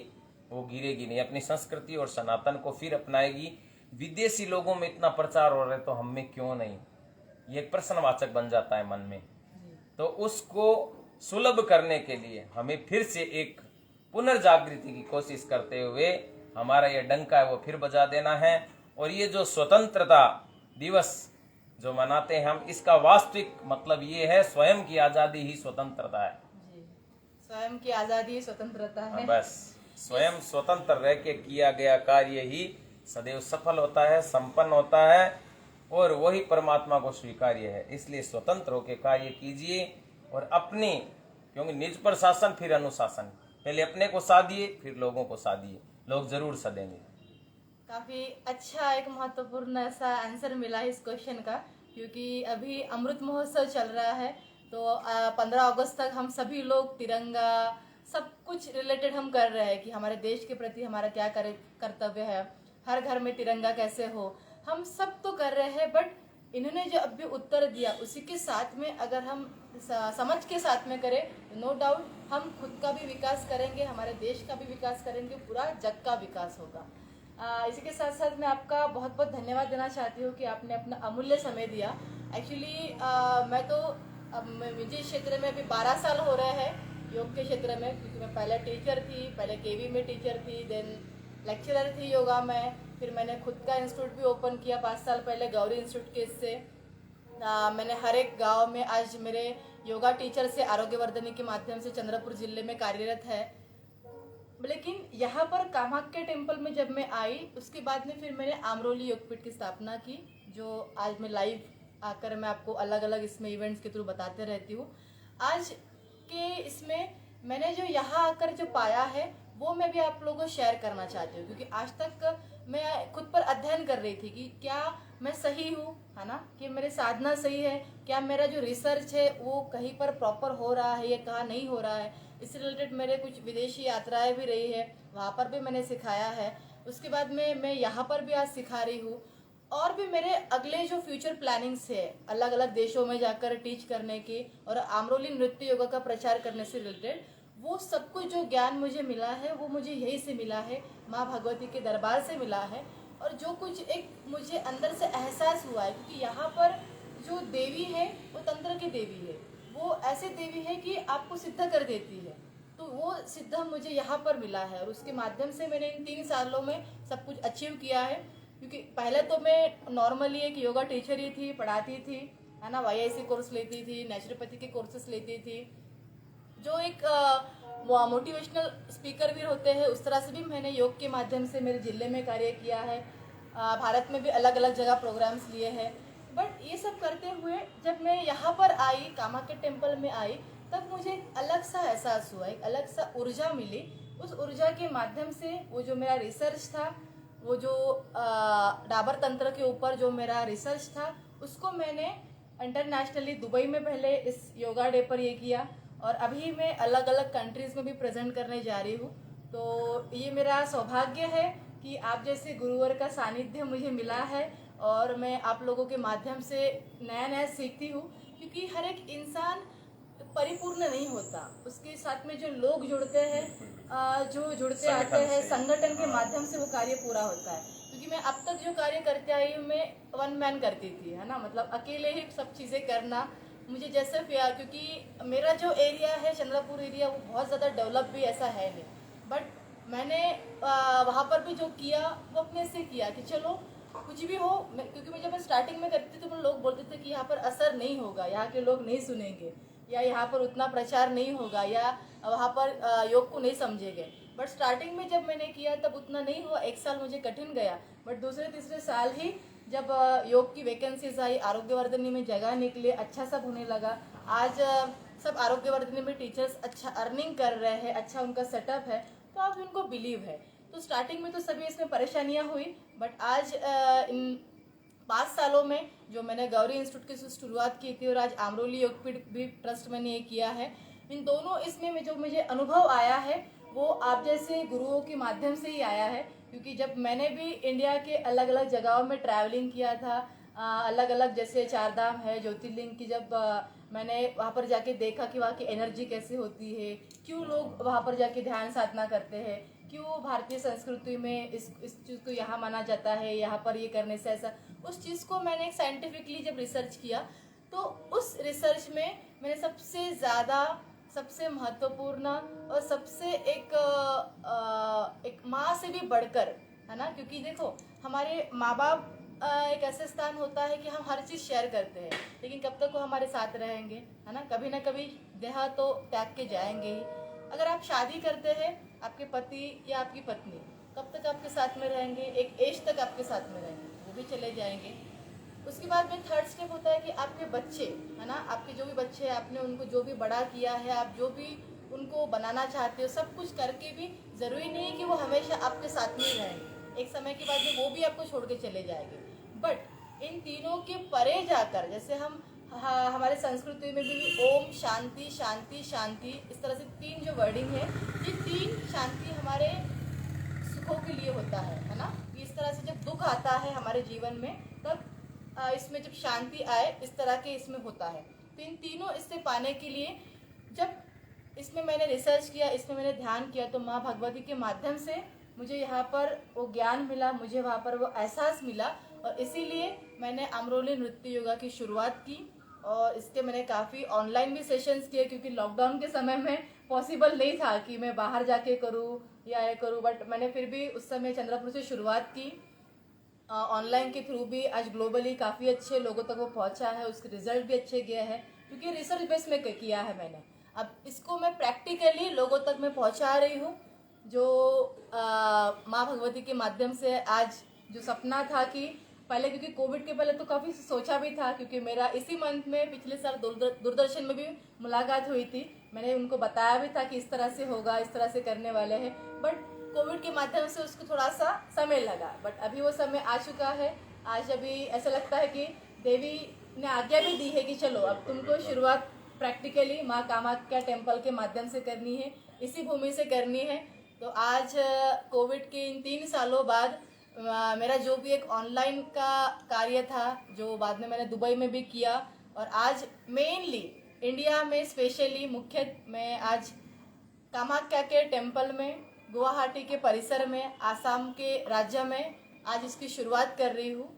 वो गिरेगी नहीं, अपनी संस्कृति और सनातन को फिर अपनाएगी। विदेशी लोगों में इतना प्रचार हो रहा है तो हम में क्यों नहीं, ये एक प्रश्नवाचक बन जाता है मन में। तो उसको सुलभ करने के लिए हमें फिर से एक पुनर्जागृति की कोशिश करते हुए हमारा ये डंका है वो फिर बजा देना है। और ये जो स्वतंत्रता दिवस जो मनाते हैं हम, इसका वास्तविक मतलब ये है स्वयं की आजादी ही स्वतंत्रता है। जी, स्वयं की आजादी ही स्वतंत्रता है। बस स्वयं स्वतंत्र रह के किया गया कार्य ही सदैव सफल होता है, संपन्न होता है और वही परमात्मा को स्वीकार्य है। इसलिए स्वतंत्र होकर कार्य कीजिए और अपनी, क्योंकि निज पर शासन फिर अनुशासन, पहले अपने को साधिए फिर लोगों को साधिए, लोग जरूर सदेंगे। काफी अच्छा एक महत्वपूर्ण ऐसा आंसर मिला इस क्वेश्चन का, क्योंकि अभी अमृत महोत्सव चल रहा है। तो 15 अगस्त तक हम सभी लोग तिरंगा सब कुछ रिलेटेड हम कर रहे हैं कि हमारे देश के प्रति हमारा क्या कर्तव्य है, हर घर में तिरंगा कैसे हो, हम सब तो कर रहे हैं। बट इन्होंने जो अभी उत्तर दिया उसी के साथ में अगर हम समझ के साथ में करें, नो डाउट हम खुद का भी विकास करेंगे, हमारे देश का भी विकास करेंगे, पूरा जग का विकास होगा। इसी के साथ साथ मैं आपका बहुत बहुत धन्यवाद देना चाहती हूँ कि आपने अपना अमूल्य समय दिया। एक्चुअली मैं तो मुझे इस क्षेत्र में अभी 12 साल हो रहे हैं योग के क्षेत्र में, क्योंकि मैं पहले टीचर थी, पहले केवी में टीचर थी, देन लेक्चरर थी योगा में, फिर मैंने खुद का इंस्टीट्यूट भी ओपन किया 5 साल पहले गौरी इंस्टीट्यूट के से। मैंने हर एक गांव में आज मेरे योगा टीचर से आरोग्यवर्धनी के माध्यम से चंद्रपुर जिले में कार्यरत है। लेकिन यहाँ पर कामाख्या टेम्पल में जब मैं आई उसके बाद में फिर मैंने आमरोली योगपीठ की स्थापना की, जो आज मैं लाइव आकर मैं आपको अलग अलग इसमें इवेंट्स के थ्रू बताते रहती हूँ। आज के इसमें मैंने जो यहाँ आकर जो पाया है वो मैं भी आप लोगों को शेयर करना चाहती हूँ, क्योंकि आज तक मैं खुद पर अध्ययन कर रही थी कि क्या मैं सही हूँ, है ना, कि मेरी साधना सही है, क्या मेरा जो रिसर्च है वो कहीं पर प्रॉपर हो रहा है या कहाँ नहीं हो रहा है। इससे रिलेटेड मेरे कुछ विदेशी यात्राएं भी रही है, वहाँ पर भी मैंने सिखाया है। उसके बाद में मैं यहाँ पर भी आज सिखा रही हूँ। और भी मेरे अगले जो फ्यूचर प्लानिंग्स है अलग अलग देशों में जाकर टीच करने की और आमरोली नृत्य योगा का प्रचार करने से रिलेटेड, वो सब कुछ जो ज्ञान मुझे मिला है वो मुझे यही से मिला है, माँ भगवती के दरबार से मिला है। और जो कुछ एक मुझे अंदर से एहसास हुआ है, क्योंकि यहाँ पर जो देवी है वो तंत्र की देवी है, वो ऐसे देवी है कि आपको सिद्ध कर देती है। तो वो सिद्ध मुझे यहाँ पर मिला है और उसके माध्यम से मैंने इन 3 सालों में सब कुछ अचीव किया है। क्योंकि पहले तो मैं नॉर्मली एक योगा टीचर ही थी, पढ़ाती थी, है ना, YIC कोर्स लेती थी, नेचुरोपैथी के कोर्सेस लेती थी, जो एक मोटिवेशनल स्पीकर भी होते हैं उस तरह से भी मैंने योग के माध्यम से मेरे जिले में कार्य किया है। भारत में भी अलग अलग जगह प्रोग्राम्स लिए हैं। बट ये सब करते हुए जब मैं यहाँ पर आई, कामाख्या टेम्पल में आई, तब मुझे एक अलग सा एहसास हुआ, एक अलग सा ऊर्जा मिली। उस ऊर्जा के माध्यम से वो जो मेरा रिसर्च था, वो जो डाबर तंत्र के ऊपर जो मेरा रिसर्च था, उसको मैंने इंटरनेशनली दुबई में पहले इस योगा डे पर ये किया और अभी मैं अलग अलग कंट्रीज़ में भी प्रेजेंट करने जा रही हूँ। तो ये मेरा सौभाग्य है कि आप जैसे गुरुवर का सानिध्य मुझे मिला है और मैं आप लोगों के माध्यम से नया नया सीखती हूँ। क्योंकि हर एक इंसान परिपूर्ण नहीं होता, उसके साथ में जो लोग जुड़ते हैं, जो जुड़ते आते हैं, संगठन के माध्यम से वो कार्य पूरा होता है। क्योंकि मैं अब तक जो कार्य करते आई हूँ मैं 1 मैन करती थी, है ना, मतलब अकेले ही सब चीज़ें करना मुझे जैसे प्यार, क्योंकि मेरा जो एरिया है चंद्रपुर एरिया वो बहुत ज़्यादा डेवलप भी ऐसा है नहीं। बट मैंने वहाँ पर भी जो किया वो अपने से किया कि चलो कुछ भी हो, क्योंकि जब मैं स्टार्टिंग में करती थी तो लोग बोलते थे कि यहाँ पर असर नहीं होगा, यहाँ के लोग नहीं सुनेंगे, या यहाँ पर उतना प्रचार नहीं होगा, या वहाँ पर योग को नहीं समझेंगे। बट स्टार्टिंग में जब मैंने किया तब उतना नहीं हुआ, 1 साल मुझे कठिन गया। बट दूसरे तीसरे साल ही जब योग की वैकेंसीज आई, आरोग्यवर्धनी में जगह निकले, अच्छा सब होने लगा। आज सब आरोग्यवर्धनी में टीचर्स अच्छा अर्निंग कर रहे हैं, अच्छा उनका सेटअप है, तो अब उनको बिलीव है। तो स्टार्टिंग में तो सभी इसमें परेशानियां हुई, बट आज इन 5 सालों में जो मैंने गौरी इंस्टीट्यूट की शुरुआत की थी और आज आमरोली योगपीठ भी ट्रस्ट मैंने ये किया है, इन दोनों इसमें जो मुझे अनुभव आया है वो आप जैसे गुरुओं के माध्यम से ही आया है। क्योंकि जब मैंने भी इंडिया के अलग अलग जगहों में ट्रैवलिंग किया था, अलग अलग जैसे 4 धाम है, ज्योतिर्लिंग की, जब मैंने वहाँ पर जाके देखा कि वहाँ की एनर्जी कैसे होती है, क्यों लोग वहाँ पर जाके ध्यान साधना करते हैं, क्यों भारतीय संस्कृति में इस चीज़ को यहाँ माना जाता है, यहाँ पर ये करने से ऐसा, उस चीज़ को मैंने एक साइंटिफिकली जब रिसर्च किया तो उस रिसर्च में मैंने सबसे ज़्यादा, सबसे महत्वपूर्ण और सबसे एक माँ से भी बढ़कर, है ना, क्योंकि देखो हमारे माँ बाप एक ऐसे स्थान होता है कि हम हर चीज़ शेयर करते हैं, लेकिन कब तक वो हमारे साथ रहेंगे, है ना, कभी ना कभी देह तो त्याग के जाएंगे ही। अगर आप शादी करते हैं, आपके पति या आपकी पत्नी कब तक आपके साथ में रहेंगे, एक एज तक आपके साथ में रहेंगे, वो भी चले जाएंगे। उसके बाद में थर्ड स्टेप होता है कि आपके बच्चे, है ना, आपके जो भी बच्चे हैं, आपने उनको जो भी बड़ा किया है, आप जो भी उनको बनाना चाहते हो, सब कुछ करके भी ज़रूरी नहीं है कि वो हमेशा आपके साथ में ही रहेंगे। एक समय के बाद में वो भी आपको छोड़ के चले जाएंगे। बट इन तीनों के परे जाकर, जैसे हम हमारे संस्कृति में भी ओम शांति शांति शांति, इस तरह से 3 जो वर्डिंग है, ये 3 शांति हमारे सुखों के लिए होता है ना। इस तरह से जब दुख आता है हमारे जीवन में, तब इसमें जब शांति आए, इस तरह के इसमें होता है। तो इन तीनों इससे पाने के लिए जब इसमें मैंने रिसर्च किया, इसमें मैंने ध्यान किया, तो माँ भगवती के माध्यम से मुझे यहाँ पर वो ज्ञान मिला, मुझे वहाँ पर वो एहसास मिला, और इसीलिए मैंने अमरोली नृत्य योगा की शुरुआत की। और इसके मैंने काफ़ी ऑनलाइन भी सेशंस किए, क्योंकि लॉकडाउन के समय में पॉसिबल नहीं था कि मैं बाहर जाके करूँ या ये करूँ, बट मैंने फिर भी उस समय चंद्रपुर से शुरुआत की। ऑनलाइन के थ्रू भी आज ग्लोबली काफ़ी अच्छे लोगों तक वो पहुंचा है, उसके रिजल्ट भी अच्छे गए हैं, क्योंकि रिसर्च बेस में किया है मैंने। अब इसको मैं प्रैक्टिकली लोगों तक मैं पहुंचा रही हूँ, जो माँ भगवती के माध्यम से। आज जो सपना था कि पहले, क्योंकि कोविड के पहले तो काफ़ी सोचा भी था, क्योंकि मेरा इसी मंथ में पिछले साल दूरदर्शन में भी मुलाकात हुई थी, मैंने उनको बताया भी था कि इस तरह से होगा, इस तरह से करने वाले हैं, बट कोविड के माध्यम से उसको थोड़ा सा समय लगा। बट अभी वो समय आ चुका है। आज अभी ऐसा लगता है कि देवी ने आज्ञा भी दी है कि चलो अब तुमको शुरुआत प्रैक्टिकली माँ कामाख्या टेम्पल के माध्यम से करनी है, इसी भूमि से करनी है। तो आज कोविड के इन 3 सालों बाद मेरा जो भी एक ऑनलाइन का कार्य था, जो बाद में मैंने दुबई में भी किया, और आज मेनली इंडिया में स्पेशली मुख्य मैं आज कामाख्या के टेम्पल में, गुवाहाटी के परिसर में, आसाम के राज्य में आज इसकी शुरुआत कर रही हूँ।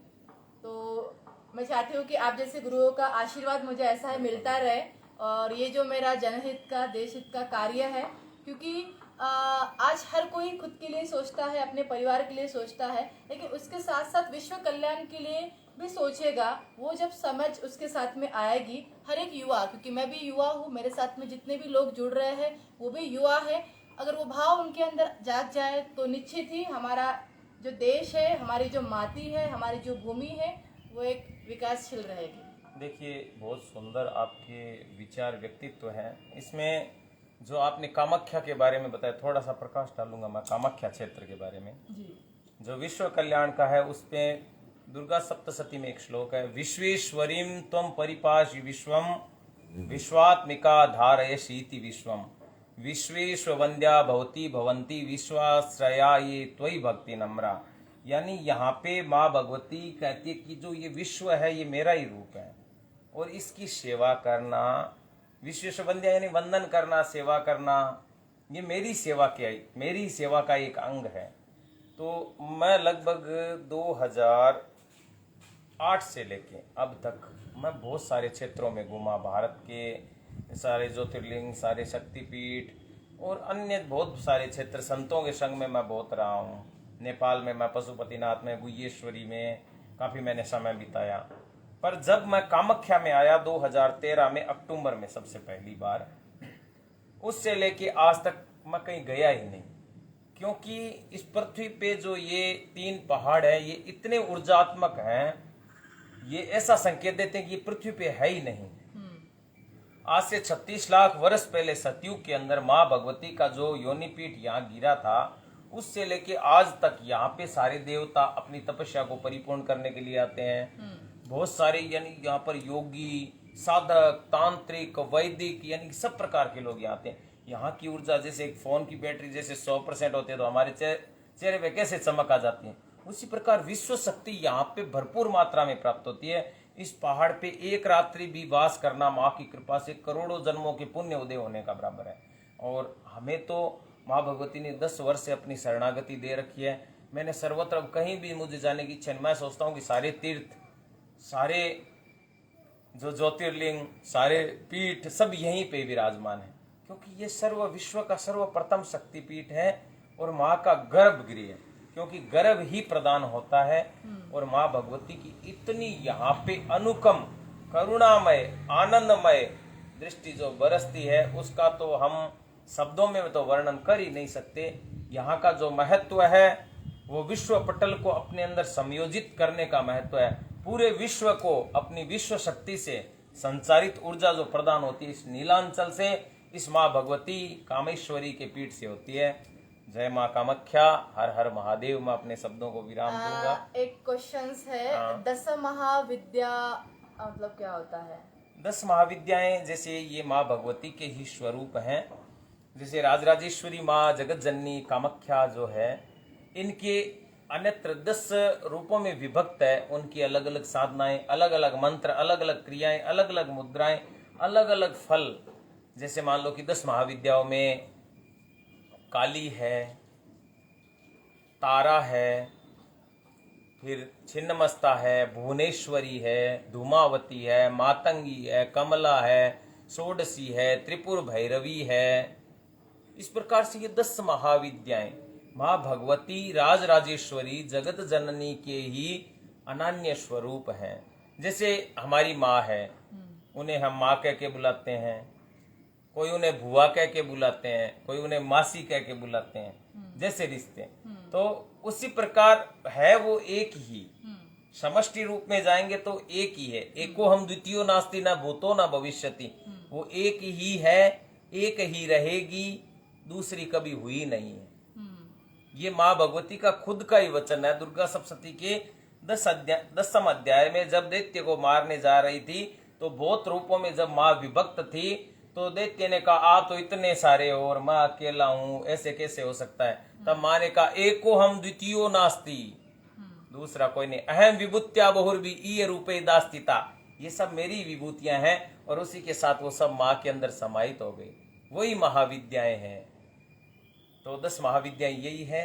तो मैं चाहती हूँ कि आप जैसे गुरुओं का आशीर्वाद मुझे ऐसा ही मिलता रहे, और ये जो मेरा जनहित का, देश हित का कार्य है, क्योंकि आज हर कोई खुद के लिए सोचता है, अपने परिवार के लिए सोचता है, लेकिन उसके साथ साथ विश्व कल्याण के लिए भी सोचेगा। वो जब समझ उसके साथ में आएगी, हर एक युवा, क्योंकि मैं भी युवा हूँ, मेरे साथ में जितने भी लोग जुड़ रहे हैं वो भी युवा है, अगर वो भाव उनके अंदर जाग जाए तो निश्चित ही हमारा जो देश है, हमारी जो माटी है, हमारी जो भूमि है, वो एक विकासशील रहेगी। देखिए, बहुत सुंदर आपके विचार, व्यक्तित्व हैं। इसमें जो आपने कामाख्या के बारे में बताया, थोड़ा सा प्रकाश डालूंगा मैं कामाख्या क्षेत्र के बारे में जी। जो विश्व कल्याण का है। उस पे दुर्गा सप्तशती में एक श्लोक है, विश्वेश्वरीम त्वं परिपाहि विश्वम विश्वात्मिका धारयसीति विश्वम विश्वेश्व वंद्या भवती भवंती विश्वाश्रया ये त्वयि भक्ति नम्रा। यानी यहाँ पे माँ भगवती कहती है कि जो ये विश्व है ये मेरा ही रूप है, और इसकी सेवा करना, विश्वेश्व वंद्या यानी वंदन करना, सेवा करना, ये मेरी सेवा का एक अंग है। तो मैं लगभग 2008 से लेके अब तक मैं बहुत सारे क्षेत्रों में घूमा, भारत के सारे ज्योतिर्लिंग, सारे शक्तिपीठ और अन्य बहुत सारे क्षेत्र, संतों के संग में मैं बहुत रहा हूँ। नेपाल में मैं पशुपतिनाथ में, गुह्येश्वरी में काफ़ी मैंने समय बिताया। पर जब मैं कामाख्या में आया 2013 में अक्टूबर में सबसे पहली बार, उससे लेके आज तक मैं कहीं गया ही नहीं, क्योंकि इस पृथ्वी पे जो ये 3 पहाड़ है ये इतने ऊर्जात्मक हैं, ये ऐसा संकेत देते हैं कि ये पृथ्वी पे है ही नहीं। आज से 36 लाख वर्ष पहले सतयुग के अंदर माँ भगवती का जो योनिपीठ यहाँ गिरा था, उससे लेके आज तक यहाँ पे सारे देवता अपनी तपस्या को परिपूर्ण करने के लिए आते हैं। बहुत सारे यानी यहाँ पर योगी, साधक, तांत्रिक, वैदिक यानी सब प्रकार के लोग यहाँ आते हैं। यहाँ की ऊर्जा जैसे एक फोन की बैटरी जैसे 100% होती है तो हमारे चेहरे पे कैसे चमक आ जाती है, उसी प्रकार विश्व शक्ति यहाँ पे भरपूर मात्रा में प्राप्त होती है। इस पहाड़ पे एक रात्रि भी वास करना माँ की कृपा से करोड़ों जन्मों के पुण्य उदय होने का बराबर है। और हमें तो माँ भगवती ने 10 वर्ष से अपनी शरणागति दे रखी है। मैंने सर्वत्र अब कहीं भी मुझे जाने की इच्छा नहीं। मैं सोचता हूँ कि सारे तीर्थ, सारे जो ज्योतिर्लिंग, सारे पीठ सब यहीं पे विराजमान है, क्योंकि ये सर्व विश्व का सर्वप्रथम शक्तिपीठ है और माँ का गर्भगृह है, क्योंकि गर्भ ही प्रदान होता है। और माँ भगवती की इतनी यहाँ पे अनुकम, करुणामय, आनंदमय दृष्टि जो बरसती है, उसका तो हम शब्दों में तो वर्णन कर ही नहीं सकते। यहाँ का जो महत्व है वो विश्व पटल को अपने अंदर संयोजित करने का महत्व है। पूरे विश्व को अपनी विश्व शक्ति से संचारित ऊर्जा जो प्रदान होती है इस नीलांचल से, इस माँ भगवती कामेश्वरी के पीठ से होती है। जय माँ कामाख्या, हर हर महादेव। मैं अपने शब्दों को विराम दूंगा। एक क्वेश्चंस है, दस महाविद्या मतलब क्या होता है? 10 महाविद्याएं जैसे ये माँ भगवती के ही स्वरूप हैं। जैसे राजराजेश्वरी माँ, जगत जननी कामाख्या जो है, इनके अन्यत्र 10 रूपों में विभक्त है। उनकी अलग अलग साधनाएं, अलग अलग मंत्र, अलग अलग क्रियाएं, अलग अलग मुद्राएं, अलग अलग फल। जैसे मान लो कि 10 महाविद्याओं में काली है, तारा है, फिर छिन्नमस्ता है, भुवनेश्वरी है, धूमावती है, मातंगी है, कमला है, षोडशी है, त्रिपुर भैरवी है। इस प्रकार से ये 10 महाविद्याएं माँ भगवती राजराजेश्वरी जगत जननी के ही अनन्य स्वरूप हैं। जैसे हमारी माँ है, उन्हें हम माँ कह के बुलाते हैं, कोई उन्हें बुआ कह के बुलाते हैं, कोई उन्हें मासी कह के बुलाते हैं, जैसे रिश्ते। तो उसी प्रकार है वो एक ही। समष्टि रूप में जाएंगे तो एक ही है। एको हम द्वितीयो नास्ति, न भूतो न भविष्यति। वो एक ही है, एक ही रहेगी, दूसरी कभी हुई नहीं है। ये माँ भगवती का खुद का ही वचन है। दुर्गा सप्तशती के 10वें अध्याय में जब दैत्य को मारने जा रही थी, तो बहुत रूपों में जब माँ विभक्त थी, तो दैत्य ने कहा आप तो इतने सारे हो और मैं अकेला हूं, ऐसे कैसे हो सकता है? तब माँ ने कहा एको हम द्वितीयो नास्ति, दूसरा कोई नहीं। अहम विभूत्या बहुर्वी ई रूपे दास्तिता। ये सब मेरी विभूतियां हैं, और उसी के साथ वो सब माँ के अंदर समाहित हो गई। वही महाविद्याएं हैं। तो 10 महाविद्याएं यही है।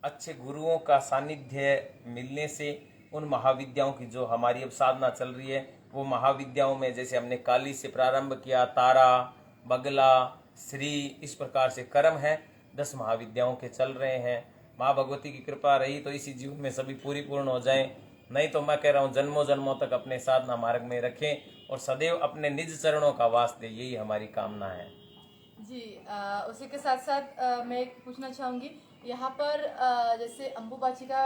अच्छे गुरुओं का सानिध्य मिलने से उन महाविद्याओं की जो हमारी अब साधना चल रही है, वो महाविद्याओं में जैसे हमने काली से प्रारंभ किया, तारा, बगला, श्री, इस प्रकार से कर्म है 10 महाविद्याओं के चल रहे हैं। माँ भगवती की कृपा रही तो इसी जीवन में सभी पूरी पूर्ण हो जाएं, नहीं तो मैं कह रहा हूँ जन्मों जन्मों तक अपने साधना मार्ग में रखें और सदैव अपने निज चरणों का वास दे, यही हमारी कामना है जी। उसी के साथ साथ मैं एक पूछना चाहूँगी, यहाँ पर जैसे अम्बुबाची का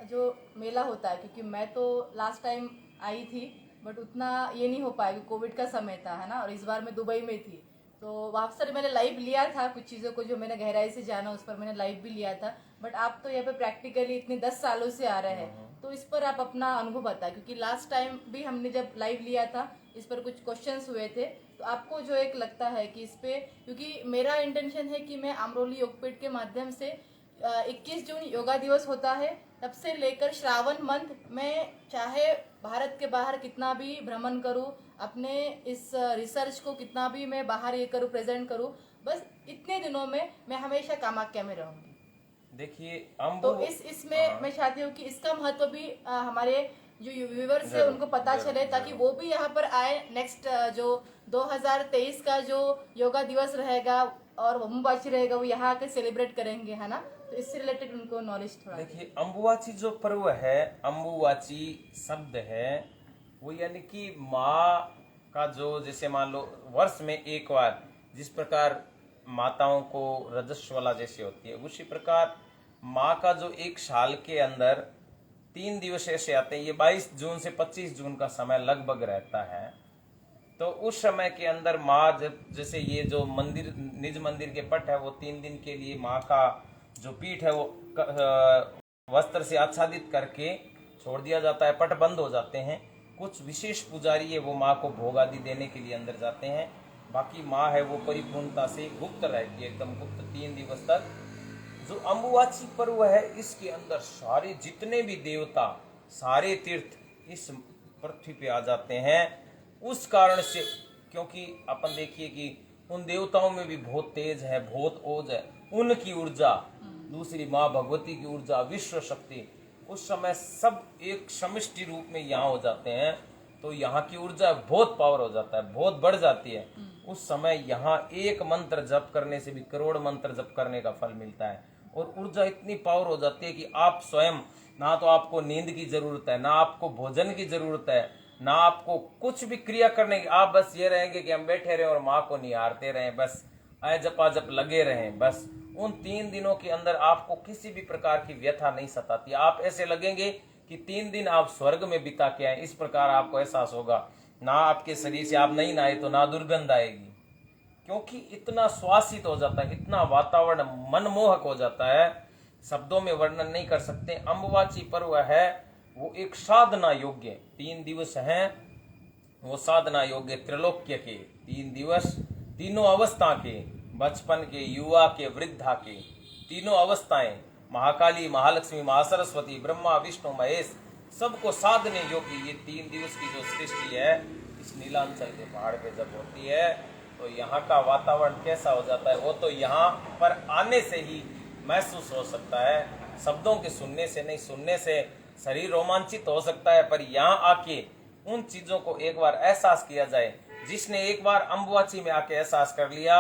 जो मेला होता है, क्योंकि मैं तो लास्ट टाइम आई थी बट उतना ये नहीं हो पाया क्योंकि कोविड का समय था, है ना, और इस बार मैं दुबई में थी। तो वहाँ पर मैंने लाइव लिया था कुछ चीज़ों को, जो मैंने गहराई से जाना उस पर मैंने लाइव भी लिया था। बट आप तो यहाँ पे प्रैक्टिकली इतने 10 सालों से आ रहे हैं, तो इस पर आप अपना अनुभव बताएं, क्योंकि लास्ट टाइम भी हमने जब लाइव लिया था इस पर कुछ क्वेश्चंस हुए थे। तो आपको जो एक लगता है कि इस पे, क्योंकि मेरा इंटेंशन है कि मैं अमरोली योगपीठ के माध्यम से 21 जून योगा दिवस होता है, तब से लेकर श्रावण मंथ में चाहे भारत के बाहर कितना भी भ्रमण करूं, अपने इस रिसर्च को कितना भी मैं बाहर ये करूं, प्रेजेंट करूं, बस इतने दिनों में मैं हमेशा कामाख्या में रहूंगी। देखिए तो इसमें मैं चाहती हूँ कि इसका महत्व भी हमारे जो व्यूवर्स है उनको पता चले, ताकि वो भी यहाँ पर आए। नेक्स्ट जो 2023 का जो योगा दिवस रहेगा और अम्बुबाची रहेगा, वो यहाँ आकर सेलिब्रेट करेंगे, है ना। तो इससे रिलेटेड उनको नॉलेज थोड़ा। देखिए, अम्बुबाची जो पर्व है, अम्बुबाची शब्द है वो यानी कि माँ का जो, जैसे मान लो वर्ष में एक बार जिस प्रकार माताओं को रजस्वला जैसे होती है, उसी प्रकार माँ का जो एक साल के अंदर 3 दिवस ऐसे आते हैं। ये 22 जून से 25 जून का समय लगभग रहता है। तो उस समय के अंदर माँ जब, जैसे ये जो मंदिर, निज मंदिर के पट है, वो 3 दिन के लिए माँ का जो पीठ है वो वस्त्र से आच्छादित करके छोड़ दिया जाता है, पट बंद हो जाते हैं। कुछ विशेष पुजारी है वो माँ को भोग आदि देने के लिए अंदर जाते हैं। बाकी माँ है वो परिपूर्णता से गुप्त रहती है, एकदम गुप्त 3 दिवस तक। जो अम्बुबाची पर्व है, इसके अंदर सारे जितने भी देवता, सारे तीर्थ इस पृथ्वी पे आ जाते हैं। उस कारण से, क्योंकि अपन देखिए कि उन देवताओं में भी बहुत तेज है, बहुत ओज है, उनकी ऊर्जा दूसरी माँ भगवती की ऊर्जा, विश्व शक्ति, उस समय सब एक समष्टि रूप में यहाँ हो जाते हैं, तो यहाँ की ऊर्जा बहुत पावर हो जाता है, बहुत बढ़ जाती है। उस समय यहाँ एक मंत्र जप करने से भी करोड़ मंत्र जप करने का फल मिलता है, और ऊर्जा इतनी पावर हो जाती है कि आप स्वयं, ना तो आपको नींद की जरूरत है, ना आपको भोजन की जरूरत है, ना आपको कुछ भी क्रिया करने की, आप बस ये रहेंगे कि हम बैठे रहें और माँ को निहारते रहें, बस आय जपाजप लगे रहें। बस उन 3 दिनों के अंदर आपको किसी भी प्रकार की व्यथा नहीं सताती। आप ऐसे लगेंगे कि 3 दिन आप स्वर्ग में बिता के आए, इस प्रकार आपको एहसास होगा। ना आपके शरीर से आप नहीं नहाए तो ना दुर्गंध आएगी, क्योंकि इतना श्वासित हो जाता है, इतना वातावरण मनमोहक हो जाता है, शब्दों में वर्णन नहीं कर सकते। अम्बुवाची पर्व है वो एक साधना योग्य 3 दिवस हैं, वो साधना योग्य त्रिलोक्य के 3 दिवस, तीनों अवस्था के, बचपन के, युवा के, वृद्धा के, तीनों अवस्थाएं, महाकाली, महालक्ष्मी, महासरस्वती, ब्रह्मा, विष्णु, महेश, सबको साधने योग्य ये 3 दिवस की जो सृष्टि है इस नीलांचल के पहाड़ पे जब होती है, तो यहाँ का वातावरण कैसा हो जाता है वो तो यहाँ पर आने से ही महसूस हो सकता है। शब्दों के सुनने से नहीं, सुनने से शरीर रोमांचित हो सकता है, पर यहाँ आके उन चीजों को एक बार एहसास किया जाए। जिसने एक बार अम्बुवाची में आके एहसास कर लिया,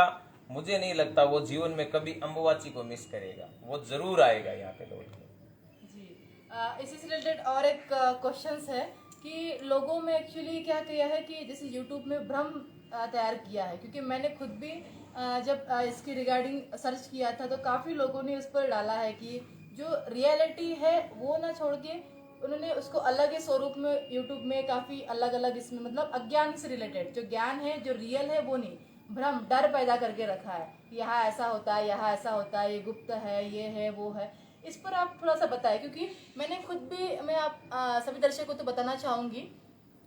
मुझे नहीं लगता वो जीवन में कभी अम्बुवाची को मिस करेगा, वो जरूर आएगा यहाँ पे लौट के। जी, इसी से रिलेटेड और एक क्वेश्चन है कि लोगों में एक्चुअली क्या किया है कि जैसे यूट्यूब में भ्रम तैयार किया है, क्योंकि मैंने खुद भी जब इसकी रिगार्डिंग सर्च किया था तो काफ़ी लोगों ने उस पर डाला है कि जो रियलिटी है वो ना छोड़ के उन्होंने उसको अलग ही स्वरूप में यूट्यूब में काफ़ी अलग अलग इसमें मतलब अज्ञान से रिलेटेड जो ज्ञान है, जो रियल है वो नहीं, भ्रम, डर पैदा करके रखा है कि यहाँ ऐसा होता है, यहाँ ऐसा होता है, ये गुप्त है, ये है, वो है। इस पर आप थोड़ा सा बताएं, क्योंकि मैंने खुद भी, मैं आप सभी दर्शकों को तो बताना चाहूँगी,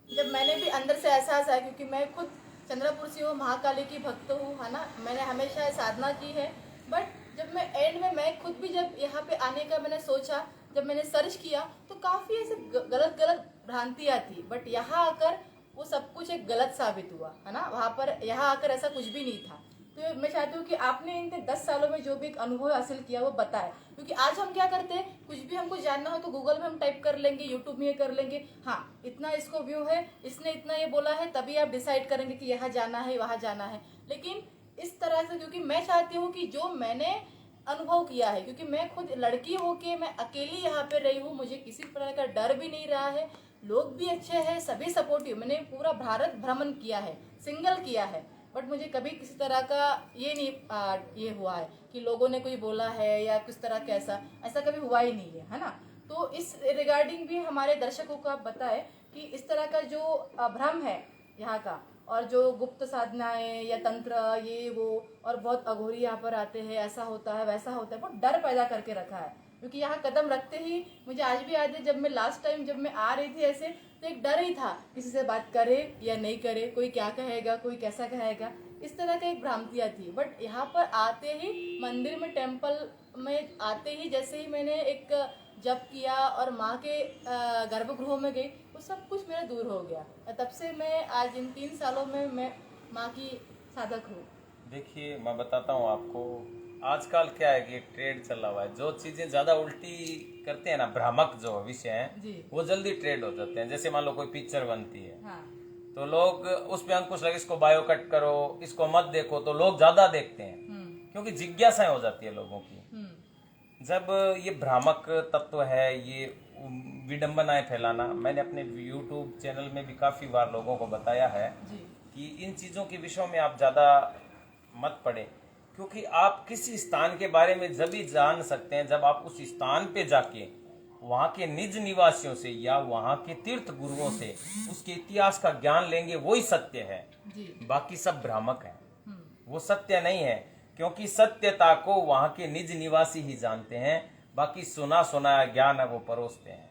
जब मैंने भी अंदर से एहसास आया, क्योंकि मैं खुद चंद्रपुर से हूँ, महाकाली की भक्त हूँ, है ना, मैंने हमेशा साधना की है, बट जब मैं एंड में मैं खुद भी जब यहाँ पे आने का मैंने सोचा, जब मैंने सर्च किया तो काफ़ी ऐसे गलत गलत भ्रांतियाँ थी, बट यहाँ आकर वो सब कुछ एक गलत साबित हुआ, है ना। वहाँ पर यहाँ आकर ऐसा कुछ भी नहीं था। तो मैं चाहती हूँ कि आपने इन 10 सालों में जो भी एक अनुभव हासिल किया वो बताएं, क्योंकि आज हम क्या करते हैं, कुछ भी हमको जानना हो तो गूगल में हम टाइप कर लेंगे, यूट्यूब में ये कर लेंगे, हाँ इतना इसको व्यू है, इसने इतना ये बोला है, तभी आप डिसाइड करेंगे कि यहाँ जाना है, वहाँ जाना है। लेकिन इस तरह से, क्योंकि मैं चाहती हूँ कि जो मैंने अनुभव किया है, क्योंकि मैं खुद लड़की होके मैं अकेली यहाँ पे रही हूँ, मुझे किसी प्रकार का डर भी नहीं रहा है, लोग भी अच्छे हैं, सभी सपोर्टिव, मैंने पूरा भारत भ्रमण किया है, सिंगल किया है, बट मुझे कभी किसी तरह का ये नहीं ये हुआ है कि लोगों ने कोई बोला है या किस तरह कैसा, ऐसा कभी हुआ ही नहीं है ना। तो इस रिगार्डिंग भी हमारे दर्शकों को आप बताएं कि इस तरह का जो भ्रम है यहाँ का, और जो गुप्त साधनाएं या तंत्र ये वो, और बहुत अघोरी यहाँ पर आते हैं, ऐसा होता है वैसा होता है, बहुत डर पैदा करके रखा है। क्योंकि यहाँ कदम रखते ही मुझे आज भी याद है, जब मैं लास्ट टाइम जब मैं आ रही थी ऐसे, तो एक डर ही था, किसी से बात करे या नहीं करे, कोई क्या कहेगा, कोई कैसा कहेगा, इस तरह की एक भ्रांतियाँ थी। बट यहाँ पर आते ही, मंदिर में, टेम्पल में आते ही, जैसे ही मैंने एक जप किया और माँ के गर्भगृह में गई, वो सब कुछ मेरा दूर हो गया। तब से मैं आज इन 3 सालों में मैं माँ की साधक हूँ। देखिए, मैं बताता हूँ आपको, आजकल क्या है कि एक ट्रेड चला हुआ है, जो चीजें ज्यादा उल्टी करते हैं ना, भ्रामक जो विषय हैं वो जल्दी ट्रेड हो जाते हैं। जैसे मान लो कोई पिक्चर बनती है, हाँ। तो लोग उस पे अंकुश लगे, इसको बायो कट करो, इसको मत देखो, तो लोग ज्यादा देखते हैं, क्योंकि जिज्ञासाएं हो जाती है लोगों की। जब ये भ्रामक तत्व है, ये विडंबनाएं फैलाना, मैंने अपने YouTube चैनल में भी काफी बार लोगों को बताया है कि इन चीजों के विषयों में आप ज्यादा मत पढ़े, क्योंकि आप किसी स्थान के बारे में जब ही जान सकते हैं जब आप उस स्थान पे जाके वहाँ के निज निवासियों से या वहाँ के तीर्थ गुरुओं से उसके इतिहास का ज्ञान लेंगे, वही सत्य है। बाकी सब भ्रामक है, वो सत्य नहीं है, क्योंकि सत्यता को वहाँ के निज निवासी ही जानते हैं। बाकी सुना सुनाया ज्ञान है वो परोसते हैं,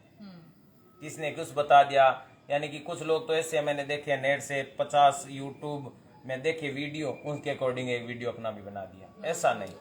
किसने कुछ बता दिया। यानी कि कुछ लोग तो ऐसे मैंने देखे, नेट से 50 YouTube में देखे वीडियो, उनके अकॉर्डिंग एक वीडियो अपना भी बना दिया। ऐसा नहीं,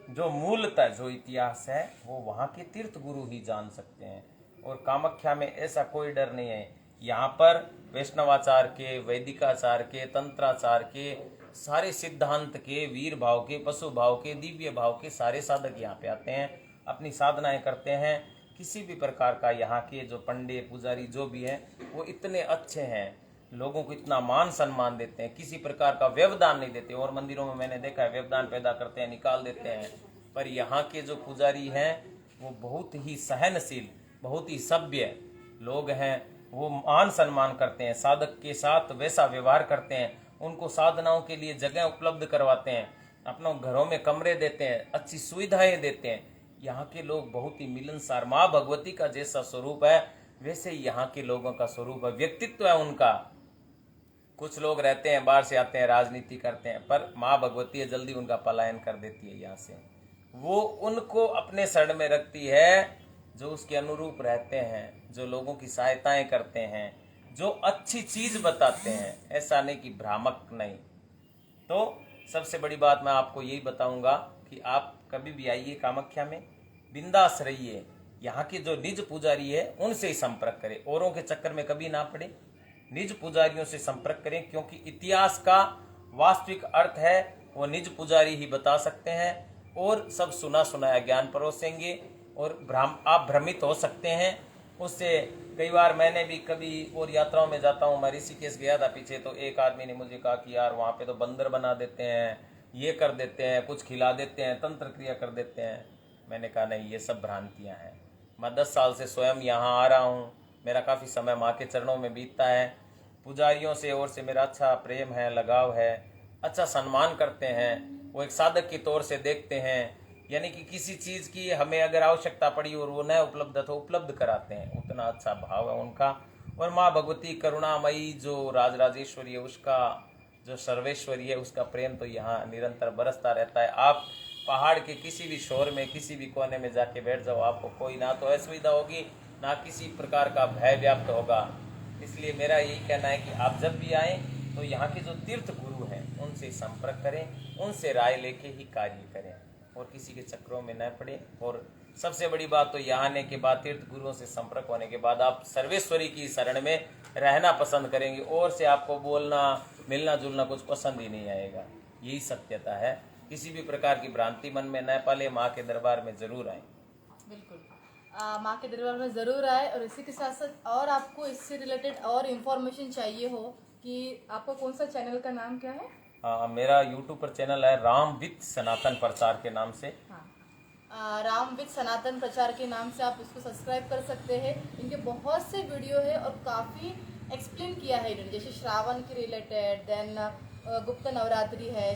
जो मूलतः जो इतिहास है वो वहाँ के तीर्थ गुरु ही जान सकते हैं। और कामाख्या में ऐसा कोई डर नहीं है। यहाँ पर वैष्णवाचार के, वैदिकाचार के, तंत्राचार के, सारे सिद्धांत के, वीर भाव के, पशु भाव के, दिव्य भाव के सारे साधक यहाँ पे आते हैं। अपनी साधनाएं करते हैं। किसी भी प्रकार का यहाँ के जो पंडित पुजारी जो भी हैं वो इतने अच्छे हैं, लोगों को इतना मान सम्मान देते हैं, किसी प्रकार का व्यवधान नहीं देते। और मंदिरों में मैंने देखा है व्यवधान पैदा करते हैं, निकाल देते हैं। पर यहाँ के जो पुजारी हैं वो बहुत ही सहनशील, बहुत ही सभ्य लोग हैं। वो मान सम्मान करते हैं, साधक के साथ वैसा व्यवहार करते हैं, उनको साधनाओं के लिए जगह उपलब्ध करवाते हैं, अपनों घरों में कमरे देते हैं, अच्छी सुविधाएं देते हैं। यहाँ के लोग बहुत ही मिलनसार, माँ भगवती का जैसा स्वरूप है वैसे ही यहाँ के लोगों का स्वरूप है, व्यक्तित्व है उनका। कुछ लोग रहते हैं बाहर से आते हैं, राजनीति करते हैं, पर माँ भगवती है जल्दी उनका पलायन कर देती है यहाँ से। वो उनको अपने शरण में रखती है जो उसके अनुरूप रहते हैं, जो लोगों की सहायताएं करते हैं, जो अच्छी चीज बताते हैं, ऐसा नहीं कि भ्रामक नहीं। तो सबसे बड़ी बात मैं आपको यही बताऊंगा कि आप कभी भी आइए कामाख्या में, बिंदास रहिए। यहाँ के जो निज पुजारी है उनसे ही संपर्क करें, औरों के चक्कर में कभी ना पड़े, निज पुजारियों से संपर्क करें। क्योंकि इतिहास का वास्तविक अर्थ है वो निज पुजारी ही बता सकते हैं, और सब सुना सुनाया ज्ञान परोसेंगे और आप भ्रमित हो सकते हैं उससे। कई बार मैंने भी कभी और यात्राओं में जाता हूँ, मैं ऋषिकेश गया था पीछे, तो एक आदमी ने मुझे कहा कि यार वहाँ पे तो बंदर बना देते हैं, ये कर देते हैं, कुछ खिला देते हैं, तंत्र क्रिया कर देते हैं। मैंने कहा नहीं, ये सब भ्रांतियाँ हैं। मैं 10 साल से स्वयं यहाँ आ रहा हूँ, मेरा काफ़ी समय माँ के चरणों में बीतता है, पुजारियों से और से मेरा अच्छा प्रेम है, लगाव है, अच्छा सम्मान करते हैं, वो एक साधक के तौर से देखते हैं। यानी कि किसी चीज़ की हमें अगर आवश्यकता पड़ी और वो न उपलब्ध है तो उपलब्ध कराते हैं, उतना अच्छा भाव है उनका। और माँ भगवती करुणामयी जो राजराजेश्वरी है, उसका जो सर्वेश्वरी है, उसका प्रेम तो यहाँ निरंतर बरसता रहता है। आप पहाड़ के किसी भी शोर में, किसी भी कोने में जाके बैठ जाओ, आपको कोई ना तो असुविधा होगी, ना किसी प्रकार का भय व्याप्त होगा। इसलिए मेरा यही कहना है कि आप जब भी आएँ तो यहाँ के जो तीर्थ गुरु हैं उनसे संपर्क करें, उनसे राय लेके ही कार्य करें और किसी के चक्रों में न पड़े। और सबसे बड़ी बात तो यहाँ आने के बाद, तीर्थ गुरुओं से संपर्क होने के बाद आप सर्वेश्वरी की शरण में रहना पसंद करेंगे, और से आपको बोलना मिलना जुलना कुछ पसंद ही नहीं आएगा। यही सत्यता है। किसी भी प्रकार की भ्रांति मन में न पाले, माँ के दरबार में जरूर आए। बिल्कुल, माँ के दरबार में ज़रूर आए। और इसी के साथ साथ और आपको इससे रिलेटेड और इन्फॉर्मेशन चाहिए हो कि आपका कौन सा चैनल का नाम क्या है? मेरा यूट्यूब पर चैनल है राम विद सनातन प्रचार के नाम से। हाँ, राम विद सनातन प्रचार के नाम से आप इसको सब्सक्राइब कर सकते हैं। इनके बहुत से वीडियो है और काफ़ी एक्सप्लेन किया है इन्होंने, जैसे श्रावण के रिलेटेड, देन गुप्त नवरात्रि है,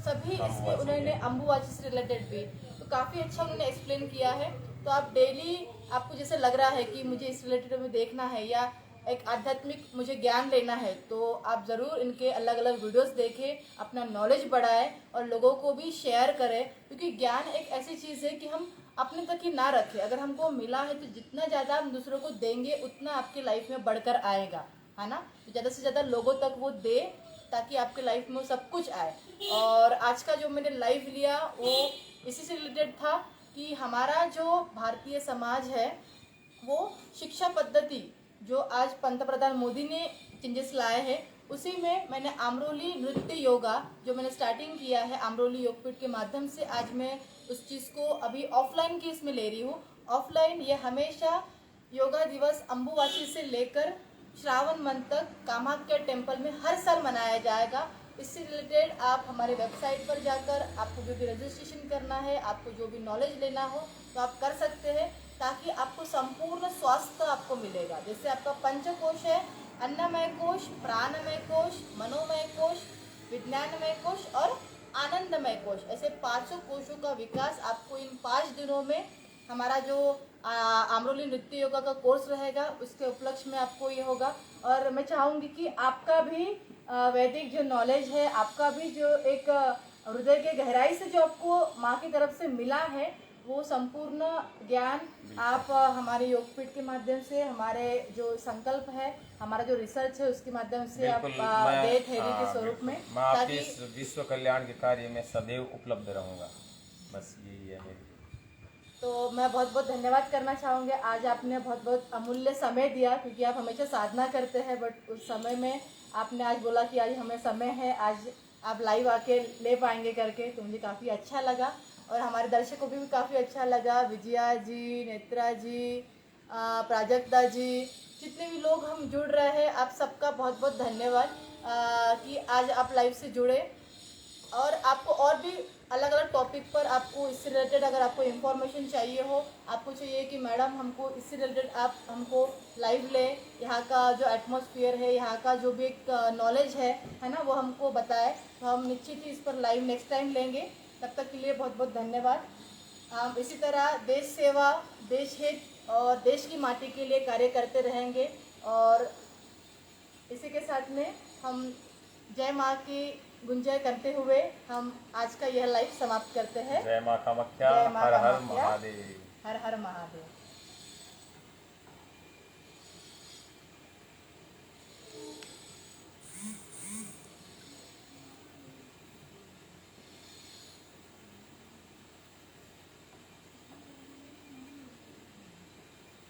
सभी इसमें उन्होंने अम्बुबाची से रिलेटेड भी, तो काफ़ी अच्छा उन्होंने एक्सप्लेन किया है। तो आप डेली, आपको जैसे लग रहा है कि मुझे इस रिलेटेड में देखना है या एक आध्यात्मिक मुझे ज्ञान लेना है, तो आप ज़रूर इनके अलग अलग वीडियोस देखें, अपना नॉलेज बढ़ाएं और लोगों को भी शेयर करें। क्योंकि ज्ञान एक ऐसी चीज़ है कि हम अपने तक ही ना रखें, अगर हमको मिला है तो जितना ज़्यादा हम दूसरों को देंगे उतना आपकी लाइफ में बढ़कर आएगा, है ना। तो ज़्यादा से ज़्यादा लोगों तक वो दे ताकि आपके लाइफ में सब कुछ आए। और आज का जो मैंने लाइव लिया वो इसी से रिलेटेड था कि हमारा जो भारतीय समाज है वो शिक्षा पद्धति जो आज पंतप्रधान मोदी ने चेंजेस लाए हैं, उसी में मैंने आम्रोली नृत्य योगा जो मैंने स्टार्टिंग किया है आम्रोली योगपीठ के माध्यम से, आज मैं उस चीज़ को अभी ऑफलाइन की इसमें ले रही हूँ। ऑफलाइन ये हमेशा योगा दिवस अम्बुबाची से लेकर श्रावण मंथ तक कामाख्या टेम्पल में हर साल मनाया जाएगा। इससे रिलेटेड आप हमारे वेबसाइट पर जाकर आपको जो भी रजिस्ट्रेशन करना है, आपको जो भी नॉलेज लेना हो तो आप कर सकते हैं, ताकि आपको संपूर्ण स्वास्थ्य आपको मिलेगा। जैसे आपका पंचकोश है, अन्नमय कोश, प्राणमय कोश, मनोमय कोश, विज्ञानमय कोश और आनंदमय कोश, ऐसे 5 कोशों का विकास आपको इन 5 दिनों में हमारा जो आम्रोली नृत्य योगा का कोर्स रहेगा उसके उपलक्ष्य में आपको ये होगा। और मैं चाहूँगी कि आपका भी वैदिक जो नॉलेज है, आपका भी जो एक हृदय के गहराई से जो आपको माँ की तरफ से मिला है, वो संपूर्ण ज्ञान आप हमारे योगपीठ के माध्यम से, हमारे जो संकल्प है, हमारा जो रिसर्च है उसके माध्यम से आप दे थैली के स्वरूप में, मैं आपके इस विश्व कल्याण के कार्य में सदैव उपलब्ध रहूँगा। बस यही है मेरी। तो मैं बहुत बहुत धन्यवाद करना चाहूँगी। आज आपने बहुत बहुत अमूल्य समय दिया, क्योंकि आप हमेशा साधना करते हैं, बट उस समय में आपने आज बोला कि आज हमें समय है, आज आप लाइव आके ले पाएंगे करके, तो मुझे काफ़ी अच्छा लगा। और हमारे दर्शकों को भी काफ़ी अच्छा लगा। विजया जी, नेत्रा जी, प्राजक्ता जी, जितने भी लोग हम जुड़ रहे हैं, आप सबका बहुत बहुत धन्यवाद कि आज आप लाइव से जुड़े। और आपको और भी अलग अलग टॉपिक पर आपको इससे रिलेटेड अगर आपको इन्फॉर्मेशन चाहिए हो, आपको चाहिए कि मैडम हमको इससे रिलेटेड आप हमको लाइव लें, यहाँ का जो एटमॉस्फेयर है, यहाँ का जो भी एक नॉलेज है ना, वो हमको बताएं, तो हम निश्चित ही इस पर लाइव नेक्स्ट टाइम लेंगे। तब तक के लिए बहुत बहुत धन्यवाद। हम इसी तरह देश सेवा, देश हित और देश की माटी के लिए कार्य करते रहेंगे। और इसी के साथ में हम जय माँ की गुंजय करते हुए हम आज का यह लाइव समाप्त करते हैं। जय माँ कामाख्या, जय माँ हर हर कामाख्या, महादेव। हर हर महादेव।